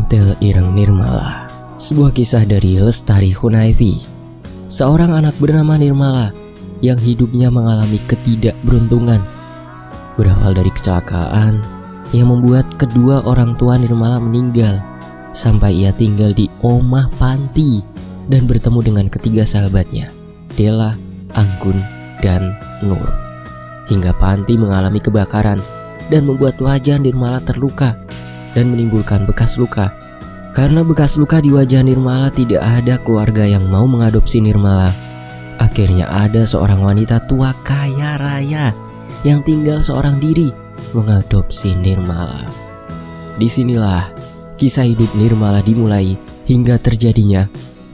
Kantil Ireng Nirmala. Sebuah kisah dari Lestari Hunayfi. Seorang anak bernama Nirmala yang hidupnya mengalami ketidakberuntungan. Berawal dari kecelakaan yang membuat kedua orang tua Nirmala meninggal, sampai ia tinggal di omah panti dan bertemu dengan ketiga sahabatnya, Della, Anggun, dan Nur. Hingga panti mengalami kebakaran dan membuat wajah Nirmala terluka dan menimbulkan bekas luka. Karena bekas luka di wajah Nirmala, tidak ada keluarga yang mau mengadopsi Nirmala. Akhirnya ada seorang wanita tua kaya raya yang tinggal seorang diri mengadopsi Nirmala. Disinilah kisah hidup Nirmala dimulai hingga terjadinya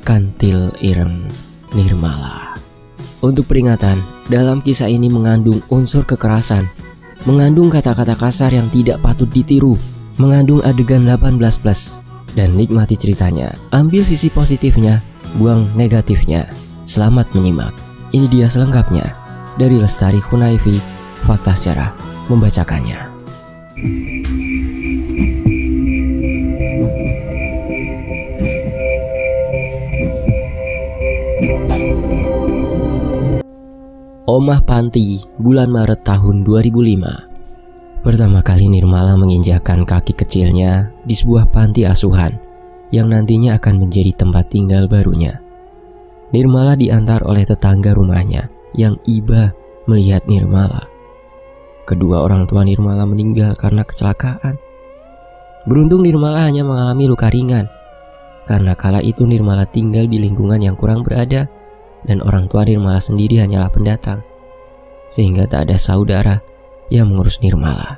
Kantil Ireng Nirmala. Untuk peringatan, dalam kisah ini mengandung unsur kekerasan, mengandung kata-kata kasar yang tidak patut ditiru, mengandung adegan 18+, dan nikmati ceritanya. Ambil sisi positifnya, buang negatifnya. Selamat menyimak. Ini dia selengkapnya dari Lestari Hunayfi, Fakta Sejarah membacakannya. Omah Panti, bulan Maret tahun 2005. Pertama kali Nirmala menginjakkan kaki kecilnya di sebuah panti asuhan yang nantinya akan menjadi tempat tinggal barunya. Nirmala diantar oleh tetangga rumahnya yang iba melihat Nirmala. Kedua orang tua Nirmala meninggal karena kecelakaan. Beruntung Nirmala hanya mengalami luka ringan, karena kala itu Nirmala tinggal di lingkungan yang kurang berada dan orang tua Nirmala sendiri hanyalah pendatang, sehingga tak ada saudara yang mengurus Nirmala.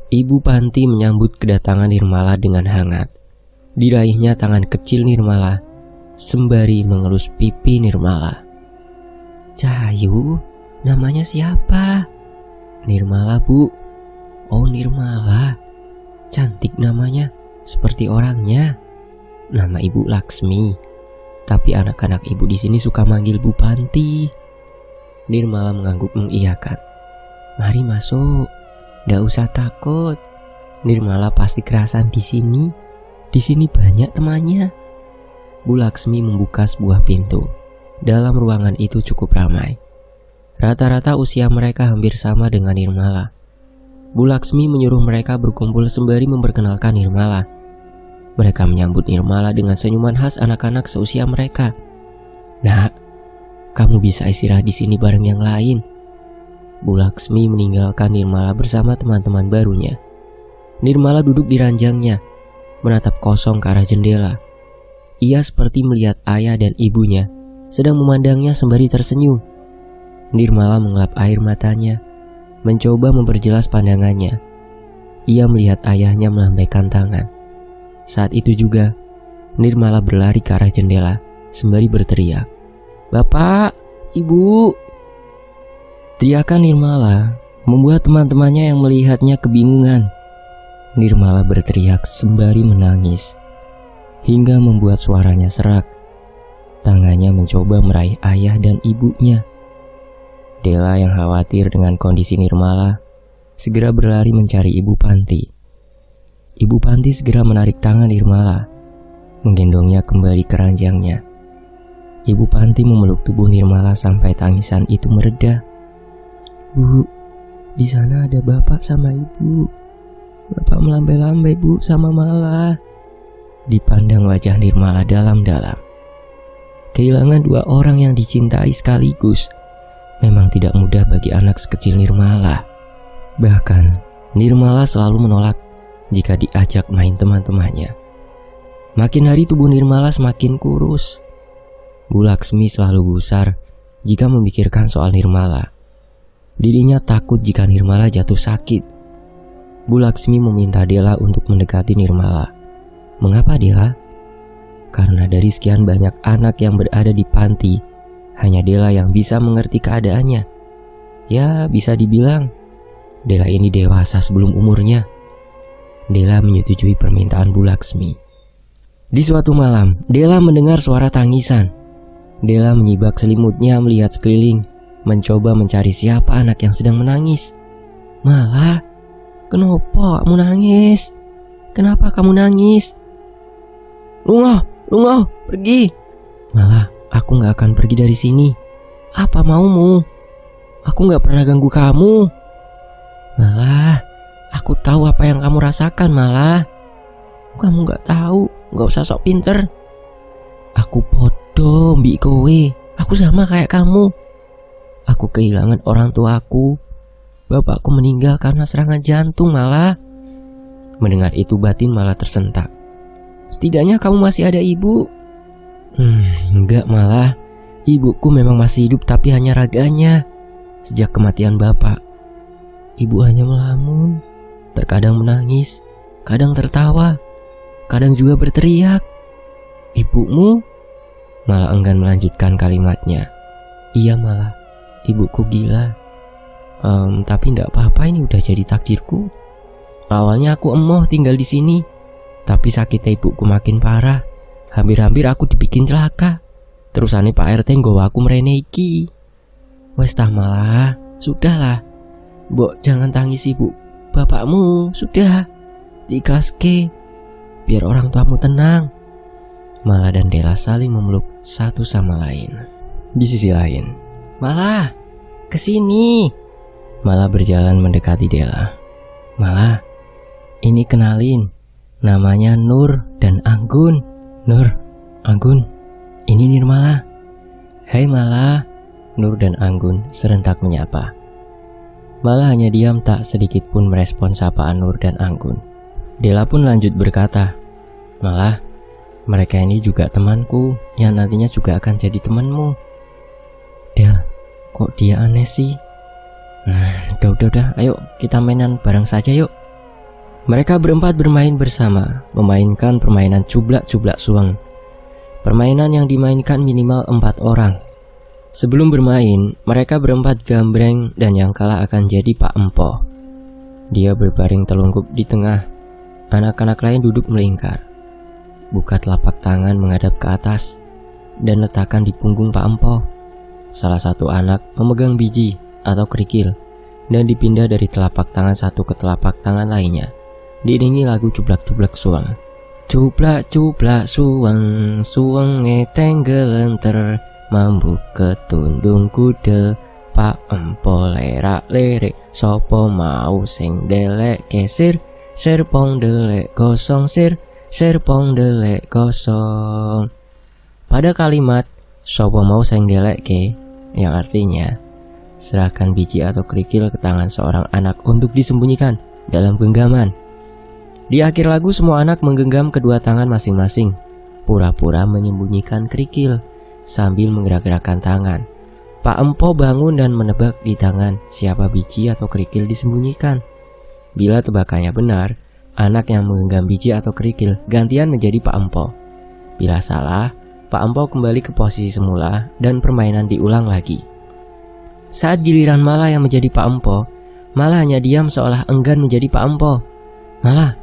Ibu panti menyambut kedatangan Nirmala dengan hangat. Diraihnya tangan kecil Nirmala sembari mengelus pipi Nirmala. "Cahayu, namanya siapa?" "Nirmala, Bu." "Oh, Nirmala. Cantik namanya, seperti orangnya." "Nama Ibu Laksmi, tapi anak-anak Ibu di sini suka manggil Bu Panti." Nirmala mengangguk mengiyakan. "Mari masuk, nggak usah takut. Nirmala pasti kerasan di sini. Di sini banyak temannya." Bu Laksmi membuka sebuah pintu. Dalam ruangan itu cukup ramai. Rata-rata usia mereka hampir sama dengan Nirmala. Bu Laksmi menyuruh mereka berkumpul sembari memperkenalkan Nirmala. Mereka menyambut Nirmala dengan senyuman khas anak-anak seusia mereka. "Nak, kamu bisa istirahat di sini bareng yang lain." Bu Laksmi meninggalkan Nirmala bersama teman-teman barunya. Nirmala duduk di ranjangnya, menatap kosong ke arah jendela. Ia seperti melihat ayah dan ibunya sedang memandangnya sembari tersenyum. Nirmala mengelap air matanya, mencoba memperjelas pandangannya. Ia melihat ayahnya melambaikan tangan. Saat itu juga, Nirmala berlari ke arah jendela sembari berteriak, "Bapak, Ibu!" Teriakan Nirmala membuat teman-temannya yang melihatnya kebingungan. Nirmala berteriak sembari menangis, hingga membuat suaranya serak. Tangannya mencoba meraih ayah dan ibunya. Della yang khawatir dengan kondisi Nirmala segera berlari mencari Ibu Panti. Ibu Panti segera menarik tangan Nirmala, menggendongnya kembali ke ranjangnya. Ibu Panti memeluk tubuh Nirmala sampai tangisan itu mereda. "Bu, di sana ada Bapak sama Ibu. Bapak melambai-lambai, Bu, sama Mala." Dipandang wajah Nirmala dalam-dalam. Kehilangan dua orang yang dicintai sekaligus memang tidak mudah bagi anak sekecil Nirmala. Bahkan Nirmala selalu menolak jika diajak main teman-temannya. Makin hari tubuh Nirmala semakin kurus. Bu Laksmi selalu gusar jika memikirkan soal Nirmala. Dirinya takut jika Nirmala jatuh sakit. Bu Laksmi meminta Della untuk mendekati Nirmala. "Mengapa, Della?" "Karena dari sekian banyak anak yang berada di panti, hanya Della yang bisa mengerti keadaannya. Ya, bisa dibilang Della ini dewasa sebelum umurnya." Della menyetujui permintaan Bu Laksmi. Di suatu malam, Della mendengar suara tangisan. Della menyibak selimutnya melihat sekeliling, mencoba mencari siapa anak yang sedang menangis. "Malah, kenapa kamu nangis? Kenapa kamu nangis?" Lungo, pergi. Malah, aku gak akan pergi dari sini. Apa maumu? Aku gak pernah ganggu kamu. Malah, aku tahu apa yang kamu rasakan malah. Kamu gak tahu, gak usah sok pinter. Aku bodoh, mbik kowe. Aku sama kayak kamu. Aku kehilangan orang tuaku. Bapakku meninggal karena serangan jantung malah. Mendengar itu batin malah tersentak. Setidaknya kamu masih ada ibu. Enggak malah. Ibuku memang masih hidup tapi hanya raganya. Sejak kematian bapak, ibu hanya melamun. Terkadang menangis, kadang tertawa, kadang juga berteriak. Ibumu? Malah enggan melanjutkan kalimatnya. Iya malah, ibuku gila. Tapi ndak apa-apa, ini udah jadi takdirku. Awalnya aku emoh tinggal di sini, tapi sakitnya ibuku makin parah. Hampir-hampir aku dibikin celaka. Terusane Pak RT nggawa aku mrene iki. Wes tah malah, sudahlah. Mbok jangan tangis ibu bapakmu, sudah. Diikhlaske, biar orang tuamu tenang. Mala dan Dela saling memeluk satu sama lain. Di sisi lain, Mala, kesini. Mala berjalan mendekati Dela. Mala, ini kenalin, namanya Nur dan Anggun. Nur, Anggun, ini Nirmala. Hai Mala. Nur dan Anggun serentak menyapa. Mala hanya diam, tak sedikit pun merespon sapaan Nur dan Anggun. Dela pun lanjut berkata, Mala, mereka ini juga temanku yang nantinya juga akan jadi temanmu. Del, kok dia aneh sih? Udah, ayo kita mainan bareng saja yuk. Mereka berempat bermain bersama, memainkan permainan cublak-cublak suang. Permainan yang dimainkan minimal 4 orang. Sebelum bermain, mereka berempat gambreng dan yang kalah akan jadi Pak Empo. Dia berbaring telungkup di tengah. Anak-anak lain duduk melingkar. Buka telapak tangan menghadap ke atas dan letakkan di punggung Pak Empo. Salah satu anak memegang biji atau kerikil dan dipindah dari telapak tangan satu ke telapak tangan lainnya. Diiringi lagu cublak-cublak suang. Cublak-cublak suang, suange tenggelenter, mambu ketundung kuda, Pak Empo lerak-lerek, sopo mau sing delek kesir, serpong delek kosong sir, serpong delek kosong. Pada kalimat sopo mau sing delek ke, yang artinya serahkan biji atau kerikil ke tangan seorang anak untuk disembunyikan dalam genggaman. Di akhir lagu semua anak menggenggam kedua tangan masing-masing, pura-pura menyembunyikan kerikil sambil menggerak-gerakkan tangan. Pak Empo bangun dan menebak di tangan siapa biji atau kerikil disembunyikan. Bila tebakannya benar, anak yang menggenggam biji atau kerikil gantian menjadi Pak Empo. Bila salah, Pak Empo kembali ke posisi semula dan permainan diulang lagi. Saat giliran Mala yang menjadi Pak Empo, Mala hanya diam seolah enggan menjadi Pak Empo. Mala,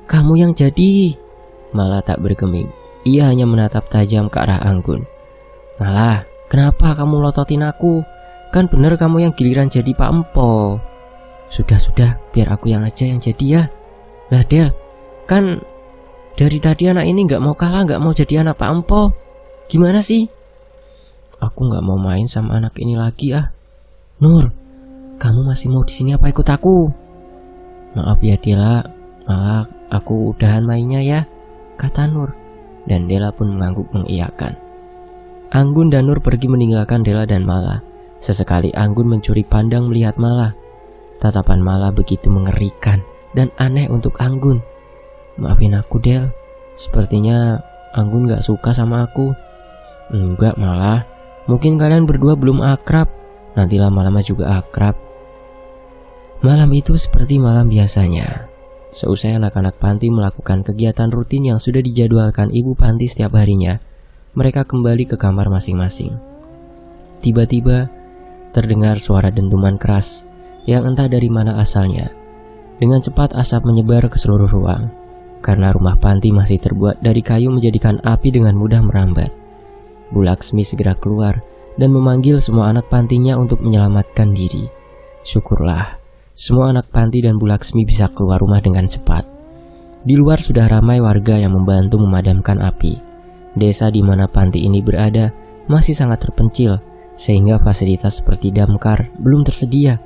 kamu yang jadi. Mala tak bergeming. Ia hanya menatap tajam ke arah Anggun. Mala, kenapa kamu melototin aku? Kan bener kamu yang giliran jadi Pak Empo. Sudah, biar aku yang aja yang jadi ya. Lah Del, kan dari tadi anak ini gak mau kalah, gak mau jadi anak Pak Empo. Gimana sih? Aku gak mau main sama anak ini lagi ah. Nur, kamu masih mau di sini apa ikut aku? Maaf ya Dela, malah aku udahan mainnya ya, kata Nur. Dan Dela pun mengangguk mengiyakan. Anggun dan Nur pergi meninggalkan Dela dan Mala. Sesekali Anggun mencuri pandang melihat Mala. Tatapan Mala begitu mengerikan dan aneh untuk Anggun. Maafin aku Del, sepertinya Anggun gak suka sama aku. Enggak Mala, mungkin kalian berdua belum akrab, nanti lama-lama juga akrab. Malam itu seperti malam biasanya. Seusai anak-anak panti melakukan kegiatan rutin yang sudah dijadwalkan ibu panti setiap harinya, mereka kembali ke kamar masing-masing. Tiba-tiba terdengar suara dentuman keras yang entah dari mana asalnya. Dengan cepat asap menyebar ke seluruh ruang. Karena rumah panti masih terbuat dari kayu menjadikan api dengan mudah merambat. Bu Laksmi segera keluar dan memanggil semua anak pantinya untuk menyelamatkan diri. Syukurlah, semua anak panti dan Bu Laksmi bisa keluar rumah dengan cepat. Di luar sudah ramai warga yang membantu memadamkan api. Desa di mana panti ini berada masih sangat terpencil, sehingga fasilitas seperti damkar belum tersedia,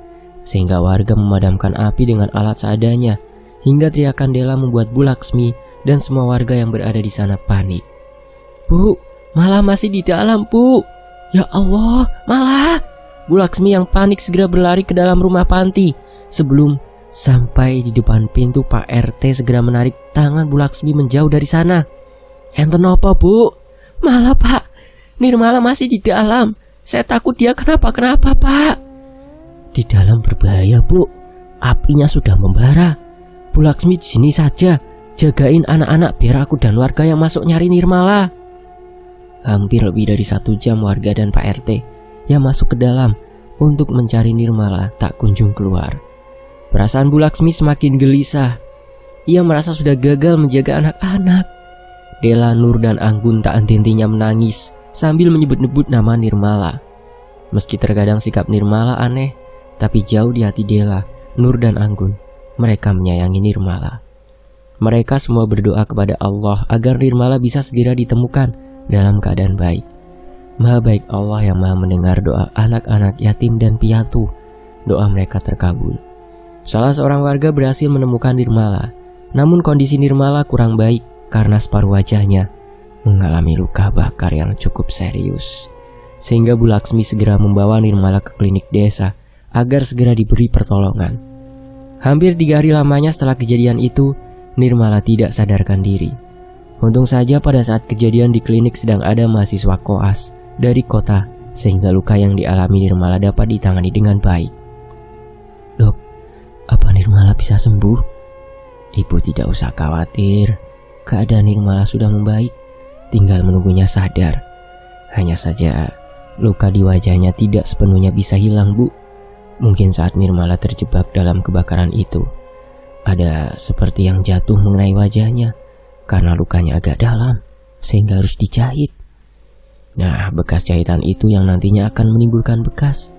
sehingga warga memadamkan api dengan alat seadanya, hingga teriakan Dela membuat Bu Laksmi dan semua warga yang berada di sana panik. "Bu, Mala masih di dalam, Bu. Ya Allah, Mala!" Bu Laksmi yang panik segera berlari ke dalam rumah panti. Sebelum sampai di depan pintu, Pak RT segera menarik tangan Bu Laksmi menjauh dari sana. "Enten apa, Bu?" "Mala, Pak. Nirmala masih di dalam. Saya takut dia kenapa-kenapa, Pak." "Di dalam berbahaya, Bu. Apinya sudah membara. Bu Laksmi di sini saja. Jagain anak-anak biar aku dan warga yang masuk nyari Nirmala." Hampir lebih dari 1 jam warga dan Pak RT yang masuk ke dalam untuk mencari Nirmala tak kunjung keluar. Perasaan Bu Laksmi semakin gelisah. Ia merasa sudah gagal menjaga anak-anak. Dela, Nur, dan Anggun tak henti-hentinya menangis sambil menyebut-nyebut nama Nirmala. Meski terkadang sikap Nirmala aneh, tapi jauh di hati Dela, Nur, dan Anggun, mereka menyayangi Nirmala. Mereka semua berdoa kepada Allah agar Nirmala bisa segera ditemukan dalam keadaan baik. Maha baik Allah yang maha mendengar doa anak-anak yatim dan piatu. Doa mereka terkabul. Salah seorang warga berhasil menemukan Nirmala. Namun kondisi Nirmala kurang baik karena separuh wajahnya mengalami luka bakar yang cukup serius. Sehingga Bu Laksmi segera membawa Nirmala ke klinik desa agar segera diberi pertolongan. Hampir 3 hari lamanya setelah kejadian itu, Nirmala tidak sadarkan diri. Untung saja pada saat kejadian di klinik sedang ada mahasiswa koas dari kota, sehingga luka yang dialami Nirmala dapat ditangani dengan baik. "Dok, apa Nirmala bisa sembuh?" "Ibu tidak usah khawatir. Keadaan Nirmala sudah membaik. Tinggal menunggunya sadar. Hanya saja luka di wajahnya tidak sepenuhnya bisa hilang, Bu. Mungkin saat Nirmala terjebak dalam kebakaran itu, ada seperti yang jatuh mengenai wajahnya karena lukanya agak dalam, sehingga harus dijahit. Nah, bekas jahitan itu yang nantinya akan menimbulkan bekas.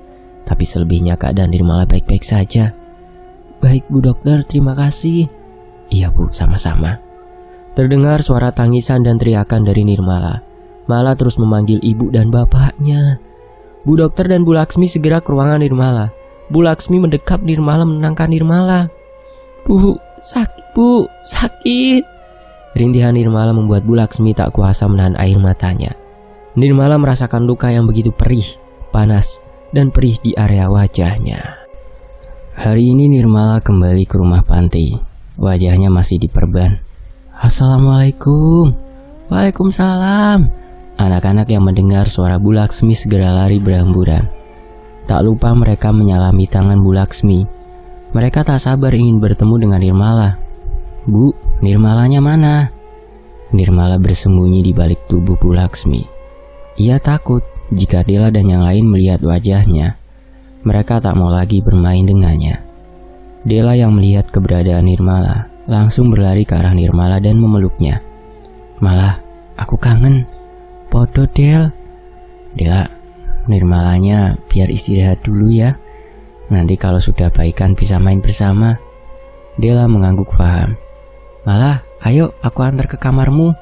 Tapi selebihnya keadaan Nirmala baik-baik saja." "Baik, Bu Dokter, terima kasih." "Iya, Bu, sama-sama." Terdengar suara tangisan dan teriakan dari Nirmala. Mala terus memanggil ibu dan bapaknya. Bu Dokter dan Bu Laksmi segera ke ruangan Nirmala. Bu Laksmi mendekap Nirmala menenangkan Nirmala. Bu, sakit." Rintihan Nirmala membuat Bu Laksmi tak kuasa menahan air matanya. Nirmala merasakan luka yang begitu perih, panas, dan perih di area wajahnya. Hari ini Nirmala kembali ke rumah panti. Wajahnya masih diperban. "Assalamualaikum." "Waalaikumsalam." Anak-anak yang mendengar suara Bu Laksmi segera lari berhamburan. Tak lupa mereka menyalami tangan Bu Laksmi. Mereka tak sabar ingin bertemu dengan Nirmala. "Bu, Nirmalanya mana?" Nirmala bersembunyi di balik tubuh Bu Laksmi. Ia takut jika Dela dan yang lain melihat wajahnya. Mereka tak mau lagi bermain dengannya. Dela yang melihat keberadaan Nirmala langsung berlari ke arah Nirmala dan memeluknya. "Malah, aku kangen." "Podo, Del." "Dela, Nirmalanya biar istirahat dulu ya. Nanti kalau sudah baikan bisa main bersama." Dela mengangguk paham. "Malah, ayo aku antar ke kamarmu."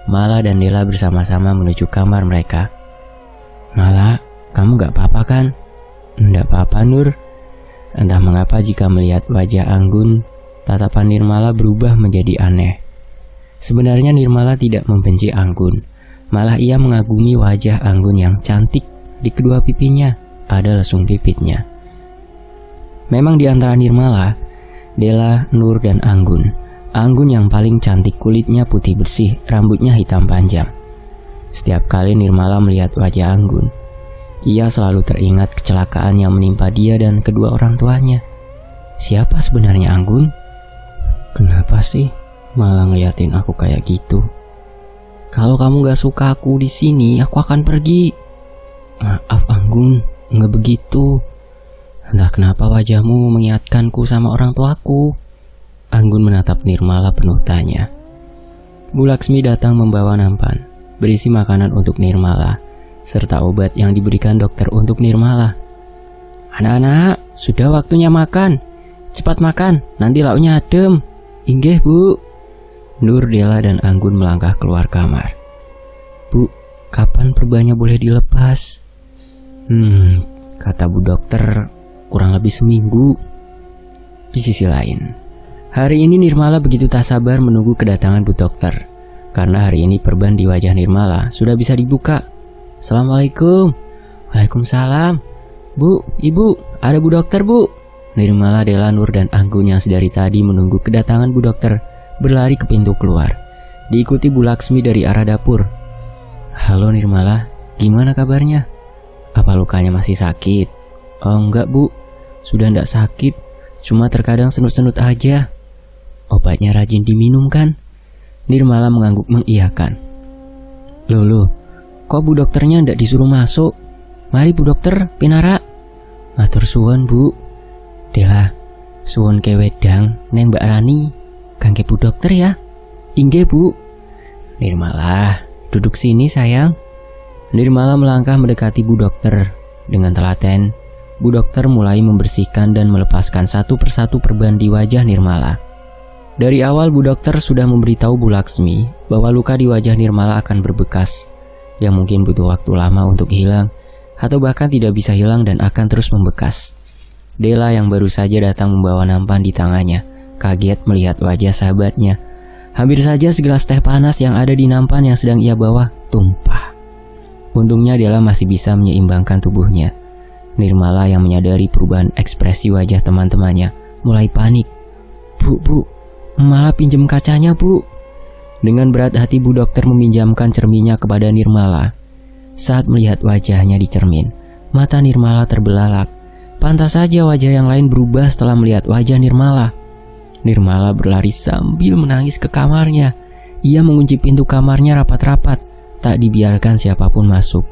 Mala dan Dela bersama-sama menuju kamar mereka. "Mala, kamu gak apa-apa kan?" "Nggak apa-apa, Nur." Entah mengapa jika melihat wajah Anggun, tatapan Nirmala berubah menjadi aneh. Sebenarnya Nirmala tidak membenci Anggun, malah ia mengagumi wajah Anggun yang cantik. Di kedua pipinya ada lesung pipitnya. Memang di antara Nirmala, Dela, Nur, dan Anggun, Anggun yang paling cantik, kulitnya putih bersih, rambutnya hitam panjang. Setiap kali Nirmala melihat wajah Anggun, ia selalu teringat kecelakaan yang menimpa dia dan kedua orang tuanya. Siapa sebenarnya Anggun? Kenapa sih malah ngeliatin aku kayak gitu? Kalau kamu gak suka aku di sini, aku akan pergi. Maaf Anggun, gak begitu. Entah kenapa wajahmu mengingatkanku sama orang tuaku. Anggun menatap Nirmala penuh tanya. Bu Laksmi datang membawa nampan berisi makanan untuk Nirmala, serta obat yang diberikan dokter untuk Nirmala. Anak-anak, sudah waktunya makan. Cepat makan, nanti lauknya adem. Inggih, Bu. Nur, Dela, dan Anggun melangkah keluar kamar. "Bu, kapan perbannya boleh dilepas?" Kata Bu Dokter, kurang lebih seminggu. Di sisi lain, hari ini Nirmala begitu tak sabar menunggu kedatangan Bu Dokter. Karena hari ini perban di wajah Nirmala sudah bisa dibuka. "Assalamualaikum." "Waalaikumsalam." "Bu, Ibu, ada Bu Dokter, Bu." Nirmala, Dela, Nur, dan Anggun yang sedari tadi menunggu kedatangan Bu Dokter berlari ke pintu keluar, diikuti Bu Laksmi dari arah dapur. "Halo Nirmala, gimana kabarnya? Apa lukanya masih sakit?" "Oh enggak Bu, sudah enggak sakit, cuma terkadang senut-senut aja." "Obatnya rajin diminum kan?" Nirmala mengangguk mengiyakan. Loh, kok Bu Dokternya enggak disuruh masuk? Mari Bu Dokter, pinara." "Matur suwun Bu." "Dela, suwun ke wedang neng Mbak Rani, kangge Bu Dokter ya." "Inggih Bu." "Nirmala, duduk sini sayang." Nirmala melangkah mendekati Bu Dokter. Dengan telaten, Bu Dokter mulai membersihkan dan melepaskan satu persatu perban di wajah Nirmala. Dari awal Bu Dokter sudah memberitahu Bu Laksmi bahwa luka di wajah Nirmala akan berbekas, yang mungkin butuh waktu lama untuk hilang, atau bahkan tidak bisa hilang dan akan terus membekas. Dela yang baru saja datang membawa nampan di tangannya, kaget melihat wajah sahabatnya. Hampir saja segelas teh panas yang ada di nampan yang sedang ia bawa tumpah. Untungnya Dela masih bisa menyeimbangkan tubuhnya. Nirmala yang menyadari perubahan ekspresi wajah teman-temannya mulai panik. Bu, malah pinjem kacanya Bu." Dengan berat hati Bu Dokter meminjamkan cerminnya kepada Nirmala. Saat melihat wajahnya di cermin, mata Nirmala terbelalak. Pantas saja wajah yang lain berubah setelah melihat wajah Nirmala. Nirmala berlari sambil menangis ke kamarnya. Ia mengunci pintu kamarnya rapat-rapat, tak dibiarkan siapapun masuk.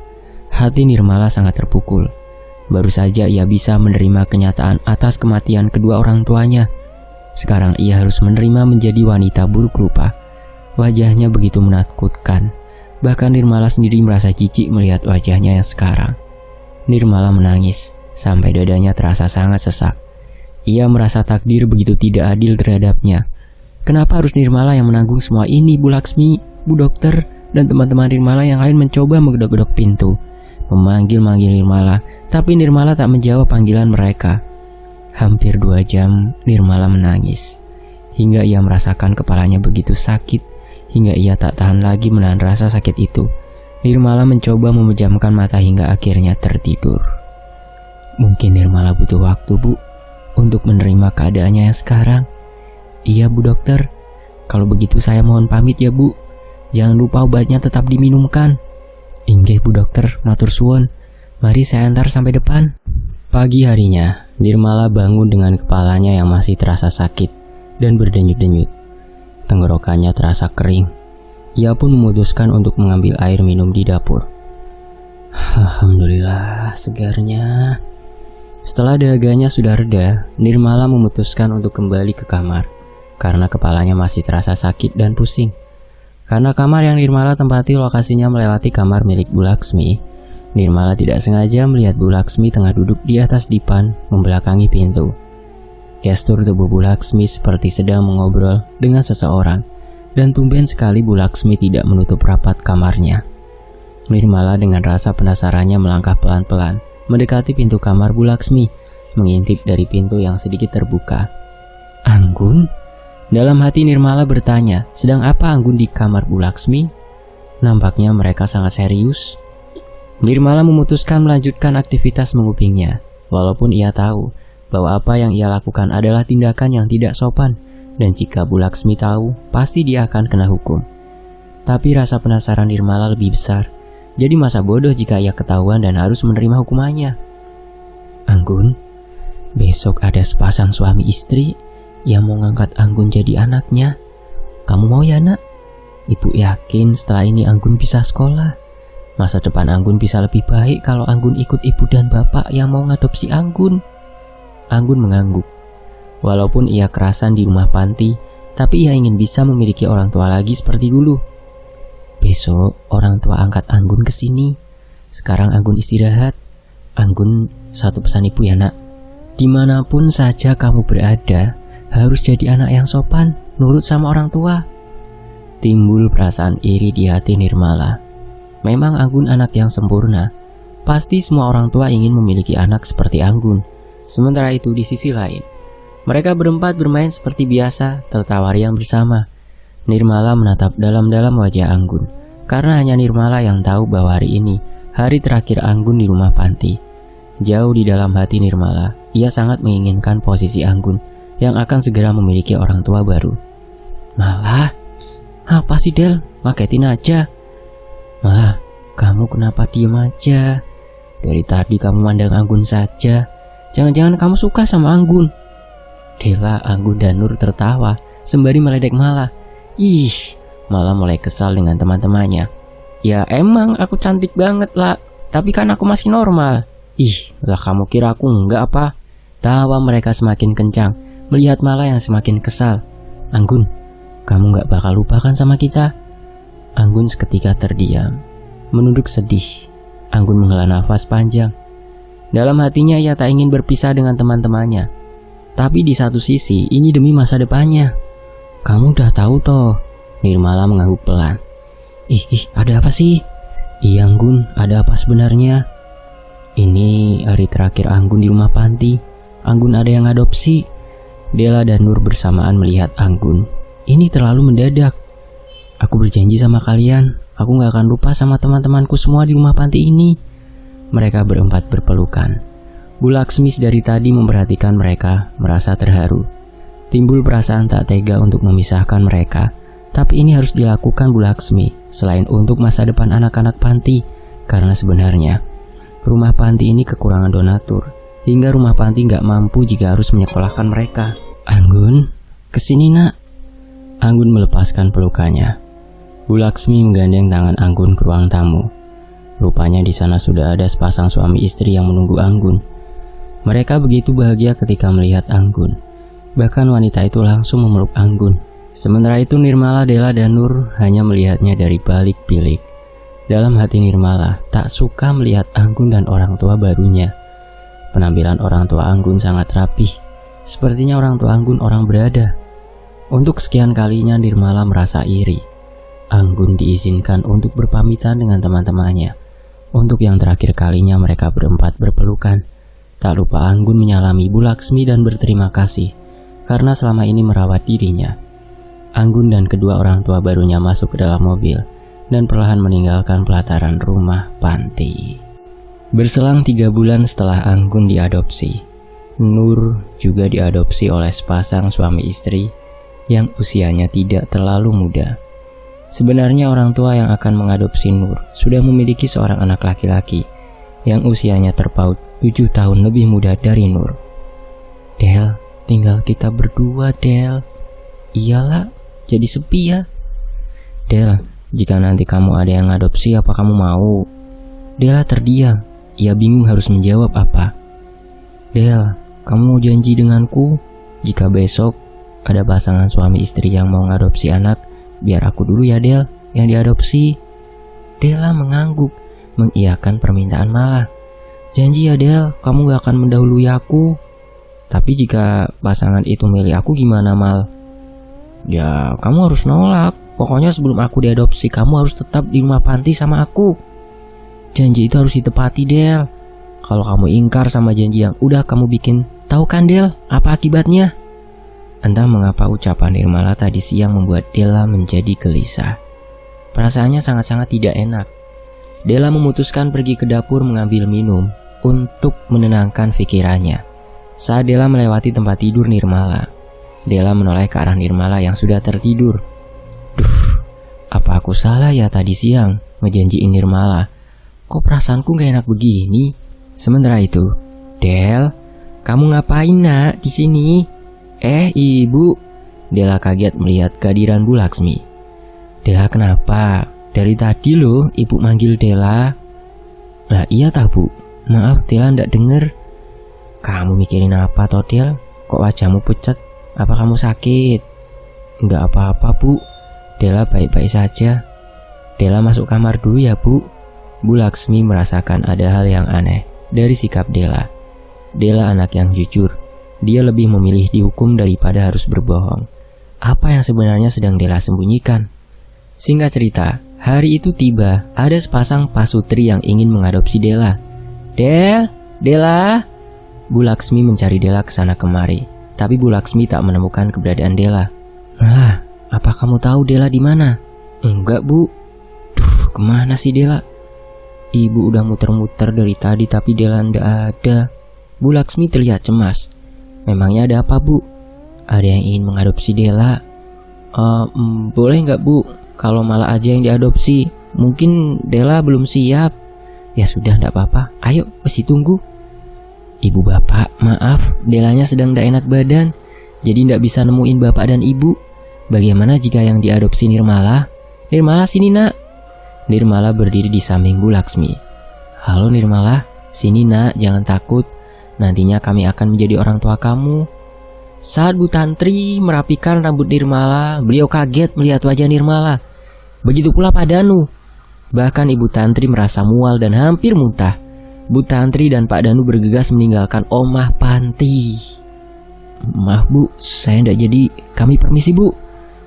Hati Nirmala sangat terpukul. Baru saja ia bisa menerima kenyataan atas kematian kedua orang tuanya. Sekarang ia harus menerima menjadi wanita buruk rupa. Wajahnya begitu menakutkan. Bahkan Nirmala sendiri merasa jijik melihat wajahnya yang sekarang. Nirmala menangis sampai dadanya terasa sangat sesak. Ia merasa takdir begitu tidak adil terhadapnya. Kenapa harus Nirmala yang menanggung semua ini? Bu Laksmi, Bu Dokter, dan teman-teman Nirmala yang lain mencoba menggedok-gedok pintu, memanggil-manggil Nirmala, tapi Nirmala tak menjawab panggilan mereka. Hampir 2 jam Nirmala menangis, hingga ia merasakan kepalanya begitu sakit, hingga ia tak tahan lagi menahan rasa sakit itu. Nirmala mencoba memejamkan mata hingga akhirnya tertidur. Mungkin Nirmala butuh waktu, Bu, untuk menerima keadaannya yang sekarang. "Iya Bu Dokter, kalau begitu saya mohon pamit ya Bu. Jangan lupa obatnya tetap diminumkan." "Inggih Bu Dokter, matur suwun. Mari saya antar sampai depan." Pagi harinya, Nirmala bangun dengan kepalanya yang masih terasa sakit dan berdenyut-denyut. Tenggorokannya terasa kering. Ia pun memutuskan untuk mengambil air minum di dapur. Alhamdulillah, segarnya. Setelah dahaganya sudah reda, Nirmala memutuskan untuk kembali ke kamar karena kepalanya masih terasa sakit dan pusing. Karena kamar yang Nirmala tempati lokasinya melewati kamar milik Bu Laksmi, Nirmala tidak sengaja melihat Bu Laksmi tengah duduk di atas dipan membelakangi pintu. Gestur tubuh Bu Laksmi seperti sedang mengobrol dengan seseorang, dan tumben sekali Bu Laksmi tidak menutup rapat kamarnya. Nirmala dengan rasa penasarannya melangkah pelan-pelan mendekati pintu kamar Bu Laksmi, mengintip dari pintu yang sedikit terbuka. "Anggun?" Dalam hati Nirmala bertanya, sedang apa Anggun di kamar Bu Laksmi? Nampaknya mereka sangat serius. Nirmala memutuskan melanjutkan aktivitas mengupingnya, walaupun ia tahu bahwa apa yang ia lakukan adalah tindakan yang tidak sopan, dan jika Bu Laksmi tahu, pasti dia akan kena hukum. Tapi rasa penasaran Nirmala lebih besar, jadi masa bodoh jika ia ketahuan dan harus menerima hukumannya. "Anggun, besok ada sepasang suami istri yang mau ngangkat Anggun jadi anaknya. Kamu mau ya, Nak? Ibu yakin setelah ini Anggun bisa sekolah. Masa depan Anggun bisa lebih baik kalau Anggun ikut ibu dan bapak yang mau ngadopsi Anggun." Anggun mengangguk. Walaupun ia kerasan di rumah panti, tapi ia ingin bisa memiliki orang tua lagi seperti dulu. "Besok orang tua angkat Anggun ke sini. Sekarang Anggun istirahat. Anggun, satu pesan ibu ya, Nak. Dimanapun saja kamu berada, harus jadi anak yang sopan, nurut sama orang tua. Timbul perasaan iri di hati Nirmala. Memang Anggun anak yang sempurna. Pasti semua orang tua ingin memiliki anak seperti Anggun. Sementara itu di sisi lain, mereka berempat bermain seperti biasa, tertawa riang bersama. Nirmala menatap dalam-dalam wajah Anggun, karena hanya Nirmala yang tahu bahwa hari ini hari terakhir Anggun di rumah panti. Jauh di dalam hati Nirmala, ia sangat menginginkan posisi Anggun yang akan segera memiliki orang tua baru. Malah, apa sih Del? Ngagetin aja. Malah, kamu kenapa diem aja? Dari tadi kamu mandang Anggun saja. Jangan-jangan kamu suka sama Anggun? Dela, Anggun dan Nur tertawa sembari meledek Mala. Ih, Mala mulai kesal dengan teman-temannya. Ya emang aku cantik banget lah, tapi kan aku masih normal. Ih, lah kamu kira aku enggak apa? Tawa mereka semakin kencang melihat Mala yang semakin kesal. Anggun, kamu gak bakal lupakan sama kita? Anggun seketika terdiam, menunduk sedih. Anggun menghela nafas panjang. Dalam hatinya ia tak ingin berpisah dengan teman-temannya. Tapi di satu sisi ini demi masa depannya. Kamu udah tahu toh? Nirmala mengangguk pelan. Ih, ada apa sih? Iya Anggun, ada apa sebenarnya? Ini hari terakhir Anggun di rumah panti. Anggun ada yang adopsi. Dela dan Nur bersamaan melihat Anggun. Ini terlalu mendadak. Aku berjanji sama kalian, aku gak akan lupa sama teman-temanku semua di rumah panti ini. Mereka berempat berpelukan. Bu Laksmi dari tadi memperhatikan mereka, merasa terharu. Timbul perasaan tak tega untuk memisahkan mereka. Tapi ini harus dilakukan Bu Laksmi, selain untuk masa depan anak-anak panti. Karena sebenarnya, rumah panti ini kekurangan donatur. Hingga rumah panti gak mampu jika harus menyekolahkan mereka. Anggun, kesini nak. Anggun melepaskan pelukannya. Bu Laksmi menggandeng tangan Anggun ke ruang tamu. Rupanya di sana sudah ada sepasang suami istri yang menunggu Anggun. Mereka begitu bahagia ketika melihat Anggun. Bahkan wanita itu langsung memeluk Anggun. Sementara itu Nirmala, Dela, dan Nur hanya melihatnya dari balik bilik. Dalam hati Nirmala tak suka melihat Anggun dan orang tua barunya. Penampilan orang tua Anggun sangat rapih. Sepertinya orang tua Anggun orang berada. Untuk sekian kalinya Nirmala merasa iri. Anggun diizinkan untuk berpamitan dengan teman-temannya. Untuk yang terakhir kalinya mereka berempat berpelukan. Tak lupa Anggun menyalami Bu Laksmi dan berterima kasih karena selama ini merawat dirinya. Anggun dan kedua orang tua barunya masuk ke dalam mobil dan perlahan meninggalkan pelataran rumah panti. Berselang 3 bulan setelah Anggun diadopsi, Nur juga diadopsi oleh sepasang suami istri yang usianya tidak terlalu muda. Sebenarnya orang tua yang akan mengadopsi Nur sudah memiliki seorang anak laki-laki yang usianya terpaut 7 tahun lebih muda dari Nur. Del, tinggal kita berdua Del. Iyalah, jadi sepi ya. Del, jika nanti kamu ada yang adopsi apa kamu mau? Dela terdiam, ia bingung harus menjawab apa. Del, kamu mau janji denganku jika besok ada pasangan suami istri yang mau ngadopsi anak, biar aku dulu ya Del yang diadopsi. Dela mengangguk, mengiyakan permintaan Mala. Janji ya Del, kamu gak akan mendahului aku. Tapi jika pasangan itu milih aku gimana Mal? Ya kamu harus nolak. Pokoknya sebelum aku diadopsi kamu harus tetap di rumah panti sama aku. Janji itu harus ditepati Del. Kalau kamu ingkar sama janji yang udah kamu bikin, tahu kan Del apa akibatnya? Entah mengapa ucapan Nirmala tadi siang membuat Dela menjadi gelisah. Perasaannya sangat-sangat tidak enak. Dela memutuskan pergi ke dapur mengambil minum untuk menenangkan pikirannya. Saat Dela melewati tempat tidur Nirmala, Dela menoleh ke arah Nirmala yang sudah tertidur. Duh, apa aku salah ya tadi siang ngejanjiin Nirmala? Kok perasaanku gak enak begini? Sementara itu, Del, kamu ngapain nak di sini? Ibu. Dela kaget melihat kehadiran Bu Laksmi. Dela kenapa? Dari tadi loh ibu manggil Dela. Lah iya tak Bu? Maaf Dela ndak denger. Kamu mikirin apa toh Del? Kok wajahmu pucat? Apa kamu sakit? Enggak apa-apa Bu. Dela baik-baik saja. Dela masuk kamar dulu ya Bu. Bu Laksmi merasakan ada hal yang aneh dari sikap Dela. Dela anak yang jujur. Dia lebih memilih dihukum daripada harus berbohong. Apa yang sebenarnya sedang Dela sembunyikan? Singkat cerita, hari itu tiba, ada sepasang pasutri yang ingin mengadopsi Della. Della. Bu Laksmi mencari Della kesana kemari, tapi Bu Laksmi tak menemukan keberadaan Della. Malah, apa kamu tahu Della di mana? Enggak, Bu. Duh, kemana sih Della? Ibu udah muter-muter dari tadi tapi Della ndak ada. Bu Laksmi terlihat cemas. Memangnya ada apa, Bu? Ada yang ingin mengadopsi Della. Boleh nggak, Bu? Kalau malah aja yang diadopsi. Mungkin Della belum siap. Ya sudah, ndak apa-apa. Ayo, mesti tunggu. Ibu bapak, maaf, Dellanya sedang ndak enak badan, jadi ndak bisa nemuin bapak dan ibu. Bagaimana jika yang diadopsi Nirmala? Nirmala, sini nak. Nirmala berdiri di samping Bu Laksmi. Halo Nirmala, sini nak, jangan takut. Nantinya kami akan menjadi orang tua kamu. Saat Bu Tantri merapikan rambut Nirmala, beliau kaget melihat wajah Nirmala. Begitu pula Pak Danu. Bahkan Ibu Tantri merasa mual dan hampir muntah. Bu Tantri dan Pak Danu bergegas meninggalkan Omah Panti. Maaf Bu, saya tidak jadi. Kami permisi Bu.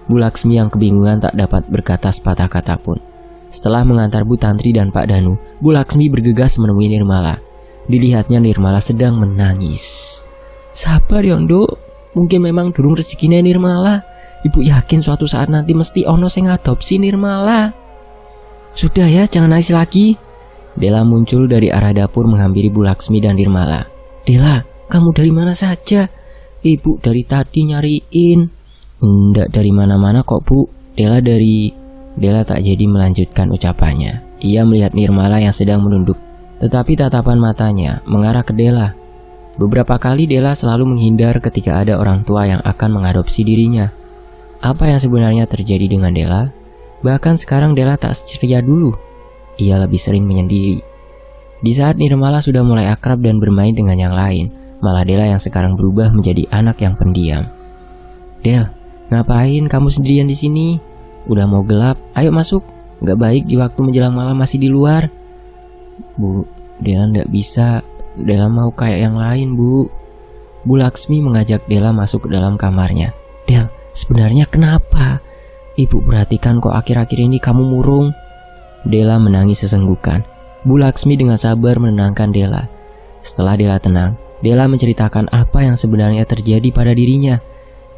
Bu Laksmi yang kebingungan tak dapat berkata sepatah kata pun. Setelah mengantar Bu Tantri dan Pak Danu, Bu Laksmi bergegas menemui Nirmala. Dilihatnya Nirmala sedang menangis. Sabar Yondo, mungkin memang durung rezekinya Nirmala. Ibu yakin suatu saat nanti mesti ono sing ngadopsi Nirmala. Sudah ya, jangan nangis lagi. Della muncul dari arah dapur menghampiri Bu Laksmi dan Nirmala. Della, kamu dari mana saja? Ibu dari tadi nyariin. Ndak dari mana-mana kok Bu. Della tak jadi melanjutkan ucapannya. Ia melihat Nirmala yang sedang menunduk, tetapi tatapan matanya mengarah ke Della. Beberapa kali Della selalu menghindar ketika ada orang tua yang akan mengadopsi dirinya. Apa yang sebenarnya terjadi dengan Della? Bahkan sekarang Della tak seceria dulu. Ia lebih sering menyendiri. Di saat Nirmala sudah mulai akrab dan bermain dengan yang lain, malah Della yang sekarang berubah menjadi anak yang pendiam. Del, ngapain kamu sendirian di sini? Udah mau gelap, ayo masuk. Gak baik di waktu menjelang malam masih di luar. Bu, Della nggak bisa. Della mau kayak yang lain, Bu. Bu Laksmi mengajak Della masuk ke dalam kamarnya. Del, sebenarnya kenapa? Ibu perhatikan kok akhir-akhir ini kamu murung. Della menangis sesenggukan. Bu Laksmi dengan sabar menenangkan Della. Setelah Della tenang, Della menceritakan apa yang sebenarnya terjadi pada dirinya.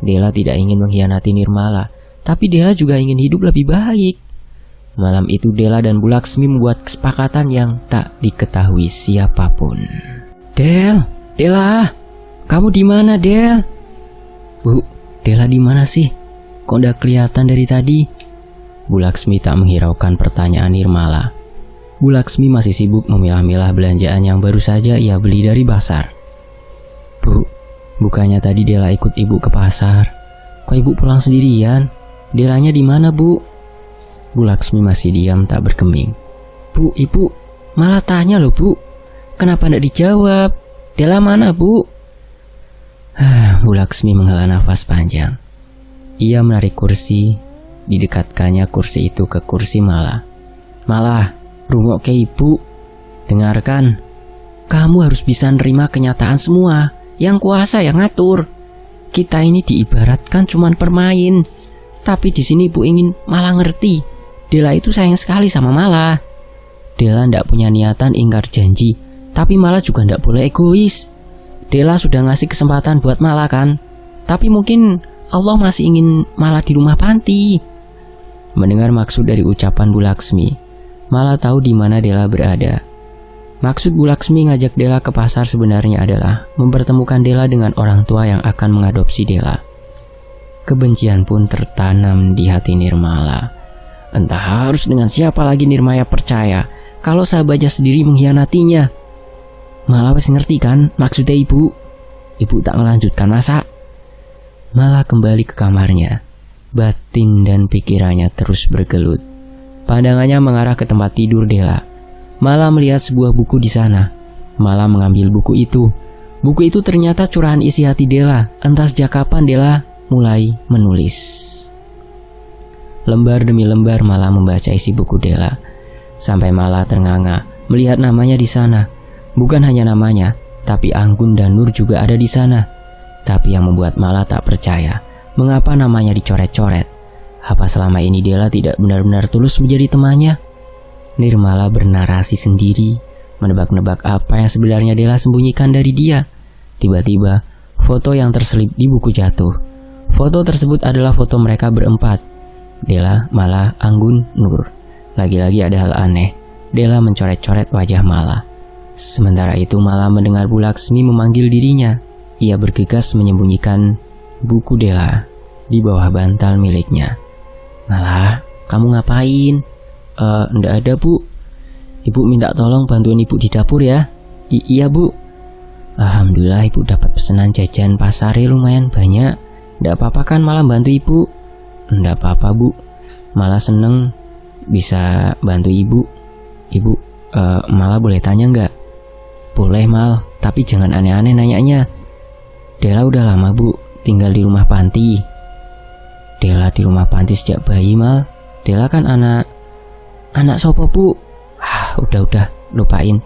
Della tidak ingin mengkhianati Nirmala, tapi Della juga ingin hidup lebih baik. Malam itu Della dan Bu Laksmi membuat kesepakatan yang tak diketahui siapapun. Della, kamu di mana, Del? Bu, Della di mana sih? Kok ndak kelihatan dari tadi? Bu Laksmi tak menghiraukan pertanyaan Nirmala. Bu Laksmi masih sibuk memilah-milah belanjaan yang baru saja ia beli dari pasar. Bu, bukannya tadi Della ikut ibu ke pasar. Kok ibu pulang sendirian? Dellanya di mana, Bu? Bu Laksmi masih diam tak berkembing. Bu, ibu malah tanya loh, Bu. Kenapa ndak dijawab? Della mana, Bu? Bu Laksmi menghela nafas panjang. Ia menarik kursi. Didekatkannya kursi itu ke kursi Mala. Mala, rungok ke ibu. Dengarkan, kamu harus bisa nerima kenyataan semua. Yang kuasa yang ngatur. Kita ini diibaratkan cuman permain. Tapi di sini ibu ingin Mala ngerti. Della itu sayang sekali sama Mala. Della ndak punya niatan ingkar janji. Tapi Mala juga ndak boleh egois. Della sudah ngasih kesempatan buat Mala kan. Tapi mungkin Allah masih ingin Mala di rumah panti. Mendengar maksud dari ucapan Bu Laksmi, Mala tahu di mana Della berada. Maksud Bu Laksmi ngajak Della ke pasar sebenarnya adalah mempertemukan Della dengan orang tua yang akan mengadopsi Della. Kebencian pun tertanam di hati Nirmala. Entah harus dengan siapa lagi Nirmala percaya kalau sahabatnya sendiri mengkhianatinya. Mala wes ngerti kan maksudnya ibu? Ibu tak melanjutkan masa? Mala kembali ke kamarnya. Batin dan pikirannya terus bergelut. Pandangannya mengarah ke tempat tidur Della. Mala melihat sebuah buku di sana. Mala mengambil buku itu. Buku itu ternyata curahan isi hati Della. Entah sejak kapan Della mulai menulis. Lembar demi lembar Mala membaca isi buku Della. Sampai Mala ternganga melihat namanya di sana. Bukan hanya namanya, tapi Anggun dan Nur juga ada di sana. Tapi yang membuat Mala tak percaya, mengapa namanya dicoret-coret? Apa selama ini Della tidak benar-benar tulus menjadi temannya? Nirmala bernarasi sendiri, menebak-nebak apa yang sebenarnya Della sembunyikan dari dia. Tiba-tiba, foto yang terselip di buku jatuh. Foto tersebut adalah foto mereka berempat. Della, Mala, Anggun, Nur. Lagi-lagi ada hal aneh. Della mencoret-coret wajah Mala. Sementara itu Mala mendengar Bu Laksmi memanggil dirinya. Ia bergegas menyembunyikan buku Della di bawah bantal miliknya. Mala, kamu ngapain? Nggak ada Bu. Ibu minta tolong bantuin ibu di dapur ya. Iya Bu. Alhamdulillah ibu dapat pesanan jajan pasare lumayan banyak. Nggak apa-apa kan malah bantu ibu? Nggak apa-apa Bu. Malah seneng bisa bantu ibu. Ibu, Malah boleh tanya nggak? Boleh Mal, tapi jangan aneh-aneh nanyanya. Della udah lama Bu tinggal di rumah panti. Della di rumah panti sejak bayi Mal. Della kan anak sopo Bu? Udah lupain.